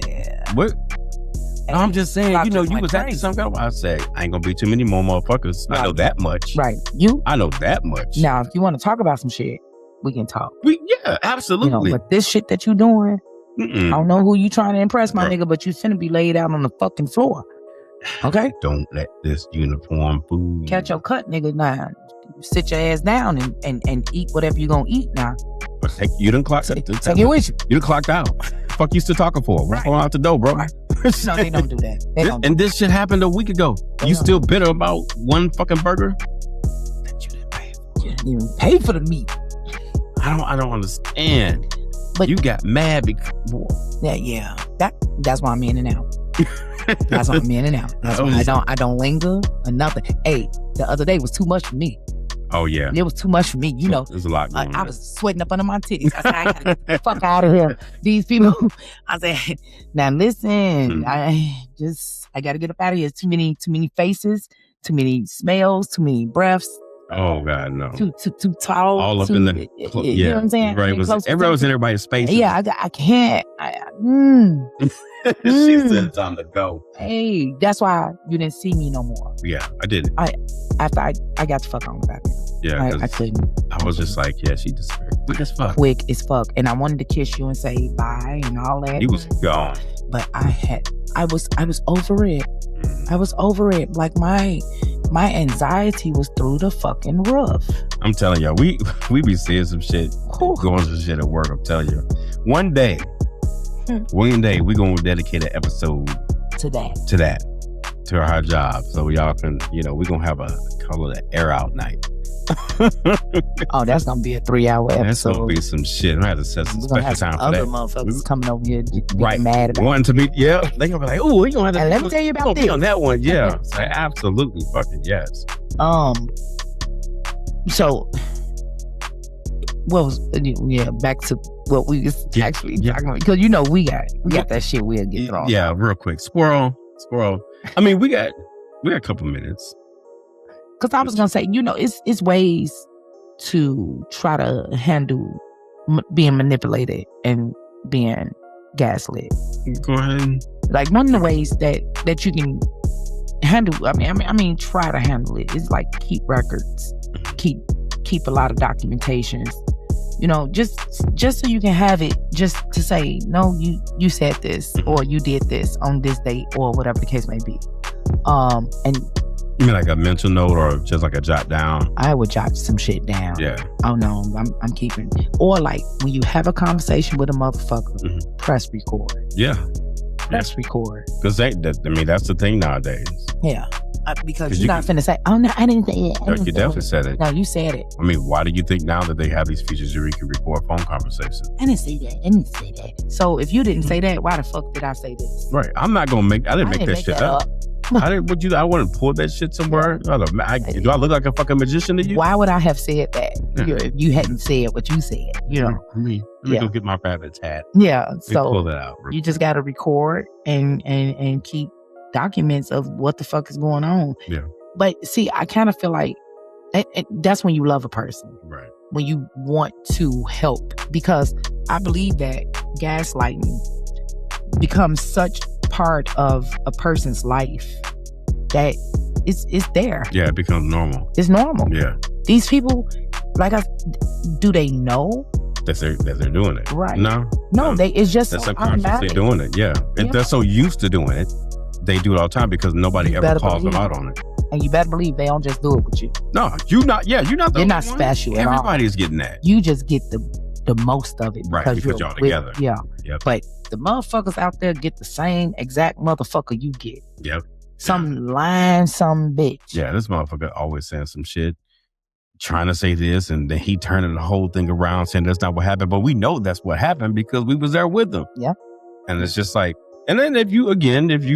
yeah. What? And I'm just saying, you was acting some kind of. I said, I ain't gonna be too many more motherfuckers. Right. I know that much. Right. I know that much. Now, if you want to talk about some shit, we can talk. Yeah, absolutely. But this shit that you doing, I don't know who you trying to impress, my nigga, but you finna be laid out on the fucking floor. Okay? Don't let this uniform fool you. Catch your cut, nigga. Now, sit your ass down and eat whatever you gonna eat now. But you done clocked out. Take it with you. You done clocked out. Fuck you still talking for? Right. We're going out the door, bro. Right. No, they don't do that. This shit happened a week ago. You still bitter about one fucking burger that you didn't pay for? You didn't even pay for the meat. I don't understand. But you got mad because yeah. That's why I'm in and out. That's why I'm in and out. That's why I don't linger or nothing. Hey, the other day was too much for me. Oh yeah, it was too much for me. There's a lot going on. I was sweating up under my titties. I said, I gotta get the fuck out of here. These people. I said, now listen, I gotta get up out of here. Too many faces, too many smells, too many breaths. Oh God, no. Too tall. All up in the you know what I'm saying? Right. Everybody was in everybody's space. Yeah, I can't. She said it's time to go. Hey, that's why you didn't see me no more. Yeah, I didn't. After I got the fuck on about it. Yeah, I couldn't. I was just like, yeah, she disappeared quick as fuck. Quick as fuck. And I wanted to kiss you and say bye and all that. He was gone. But I was over it. I was over it. Like my anxiety was through the fucking roof. I'm telling y'all, we be seeing some shit, going some shit at work. I'm telling you, one day we gonna dedicate an episode to that, to our job, so y'all can, we gonna have call it an air out night. Oh, that's gonna be a 3-hour episode. That's gonna be some shit. I'm gonna have to set some special time for that. Other motherfuckers coming over here getting mad about wanting to meet. Yeah, they gonna be like, "Oh, we gonna have to." And let me tell you about this on that one. Yeah, absolutely, fucking yes. So, back to what we was actually talking about, because we got that shit we'll get thrown. Yeah, real quick, squirrel. I mean, we got a couple minutes. Because I was gonna say, it's ways to try to handle being manipulated and being gaslit. Go ahead. Like one of the ways that you can handle. I mean, try to handle it. It's like keep records, keep a lot of documentations. Just so you can have it, just to say, no, you said this or you did this on this date or whatever the case may be. And you mean like a mental note or just like a jot down? I would jot some shit down. Yeah. Oh no, I'm keeping. Or like when you have a conversation with a motherfucker, press record. Yeah. Press record. Because that's the thing nowadays. Yeah. Because you're not finna say, oh no, I didn't say it. No, you definitely said it. No, you said it. I mean, why do you think now that they have these features where you can record phone conversations? I didn't say that. So if you didn't say that, why the fuck did I say this? Right. I didn't make that shit up. I wouldn't pull that shit somewhere. Do I look like a fucking magician to you? Why would I have said that if you hadn't said what you said? Let me go get my rabbit's hat. Yeah. So pull that out. You just got to record and keep documents of what the fuck is going on. Yeah. But see, I kind of feel like that's when you love a person. Right. When you want to help. Because I believe that gaslighting becomes such part of a person's life that it's there. Yeah, it becomes normal. It's normal. Yeah. These people, do they know that they're doing it? Right. No. It's just they're subconsciously doing it. Yeah. And they're so used to doing it, they do it all the time because nobody ever calls them out on it. And you better believe they don't just do it with you. No, you're not. Yeah, you're not. You're not special at all. Everybody's getting that. You just get the most of it, right? Because y'all together. Yeah. Yep. But the motherfuckers out there get the same exact motherfucker you get. Yep. Some lying, some bitch. Yeah, this motherfucker always saying some shit, trying to say this, and then he turning the whole thing around, saying that's not what happened. But we know that's what happened because we was there with them. Yeah. And it's just like, and then if you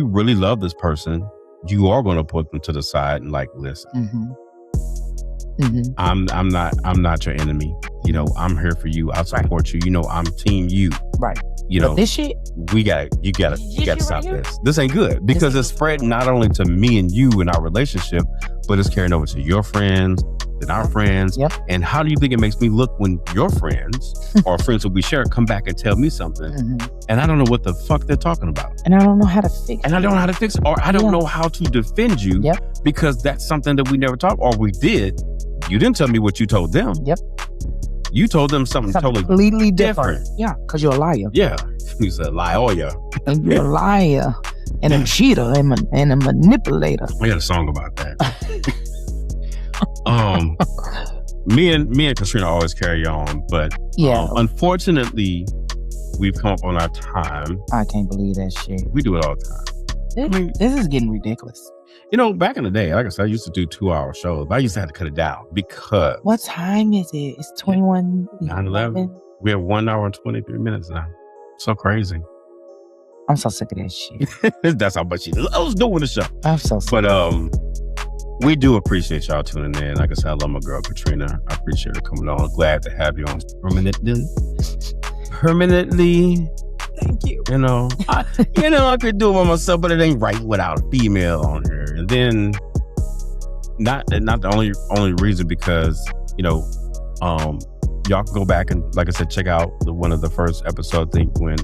really love this person, you are going to put them to the side and like, listen, I'm not your enemy. I'm here for you. I support you. I'm team you. Right. But this shit, you gotta stop this. This ain't good because it's spreading not only to me and you in our relationship, but it's carrying over to your friends, then our friends. Yep. And how do you think it makes me look when your friends or friends that we share come back and tell me something, and I don't know what the fuck they're talking about, and I don't know how to fix it. And I don't know how to fix it, or I don't know how to defend you, because that's something that we never talked, or we did. You didn't tell me what you told them. Yep. You told them something totally completely different. Yeah, because you're a liar. Yeah. You said liar. And you're a liar and a cheater and a manipulator. I got a song about that. Me and Katrina always carry on, but unfortunately, we've come up on our time. I can't believe that shit. We do it all the time. This is getting ridiculous. Back in the day, like I said, I used to do 2-hour shows, but I used to have to cut it down because... What time is it? It's 21... 9/11. We have 1 hour and 23 minutes now. So crazy. I'm so sick of that shit. That's how much she loves doing the show. I'm so sick. But we do appreciate y'all tuning in. Like I said, I love my girl, Katrina. I appreciate her coming on. Glad to have you on permanently. Thank you. I could do it by myself, but it ain't right without a female on here. And then, not the only reason, because y'all can go back and, like I said, check out one of the first episodes. I think when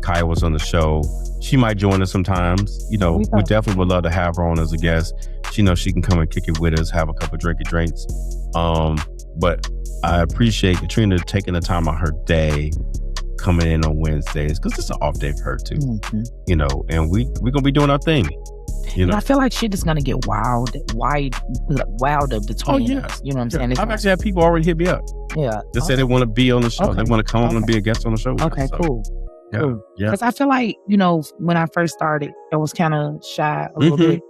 Kaya was on the show. She might join us sometimes. You know, we definitely would love to have her on as a guest. She knows she can come and kick it with us, have a couple drinks. But I appreciate Katrina taking the time out her day, coming in on Wednesdays, because it's an off day for her too. Mm-hmm. You know, and we're gonna be doing our thing. You know, and I feel like shit is gonna get wild up between us. You know what I'm saying? I've actually had people already hit me up. Yeah, just say they want to be on the show. They want to come on and be a guest on the show. Okay, cool. Yeah, because I feel like, you know, when I first started, I was kind of shy a little bit,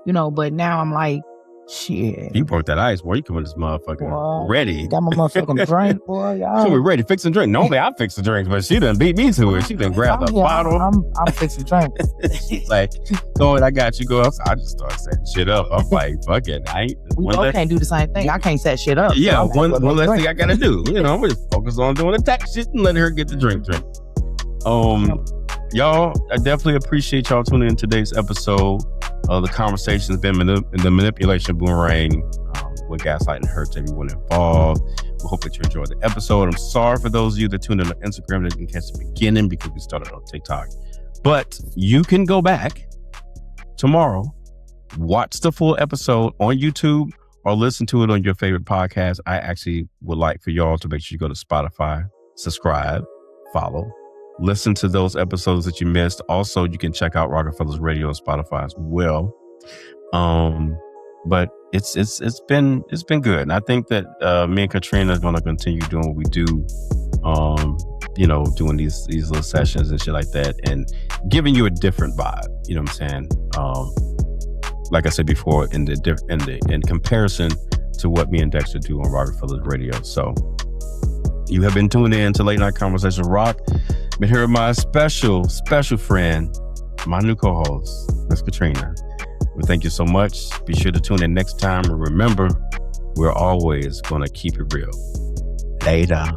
you know, but now I'm like, shit. You broke that ice, boy. You come with this motherfucker ready. Got my motherfucking drink, boy. Y'all. So we ready to fix the drink. Normally I fix the drinks, but she done beat me to it. She done grabbed the bottle. I'm fixing drinks. She's like, go ahead, I got you. Go up. I just started setting shit up. I'm like, fuck it. We both can't do the same thing. I can't set shit up. Yeah, one less thing I gotta do. You know, I'm just focus on doing the tax shit and letting her get the drink. Y'all, I definitely appreciate y'all tuning in today's episode. The conversation has been the manipulation of Boomerang with gaslighting and Hurst, everyone involved. We hope that you enjoyed the episode. I'm sorry for those of you that tuned in on Instagram that didn't catch the beginning because we started on TikTok. But you can go back tomorrow, watch the full episode on YouTube, or listen to it on your favorite podcast. I actually would like for y'all to make sure you go to Spotify, subscribe, follow, listen to those episodes that you missed. Also, you can check out Rockafella's Radio on Spotify as well. But it's been good. And I think that me and Katrina are going to continue doing what we do. You know, doing these little sessions and shit like that, and giving you a different vibe. You know what I'm saying? Like I said before, in comparison to what me and Dexter do on Rockafella's Radio. So you have been tuned in to Late Night Conversation Rock. Been here with my special friend, my new co-host, Miss Katrina. We thank you so much. Be sure to tune in next time. And remember, we're always going to keep it real. Later.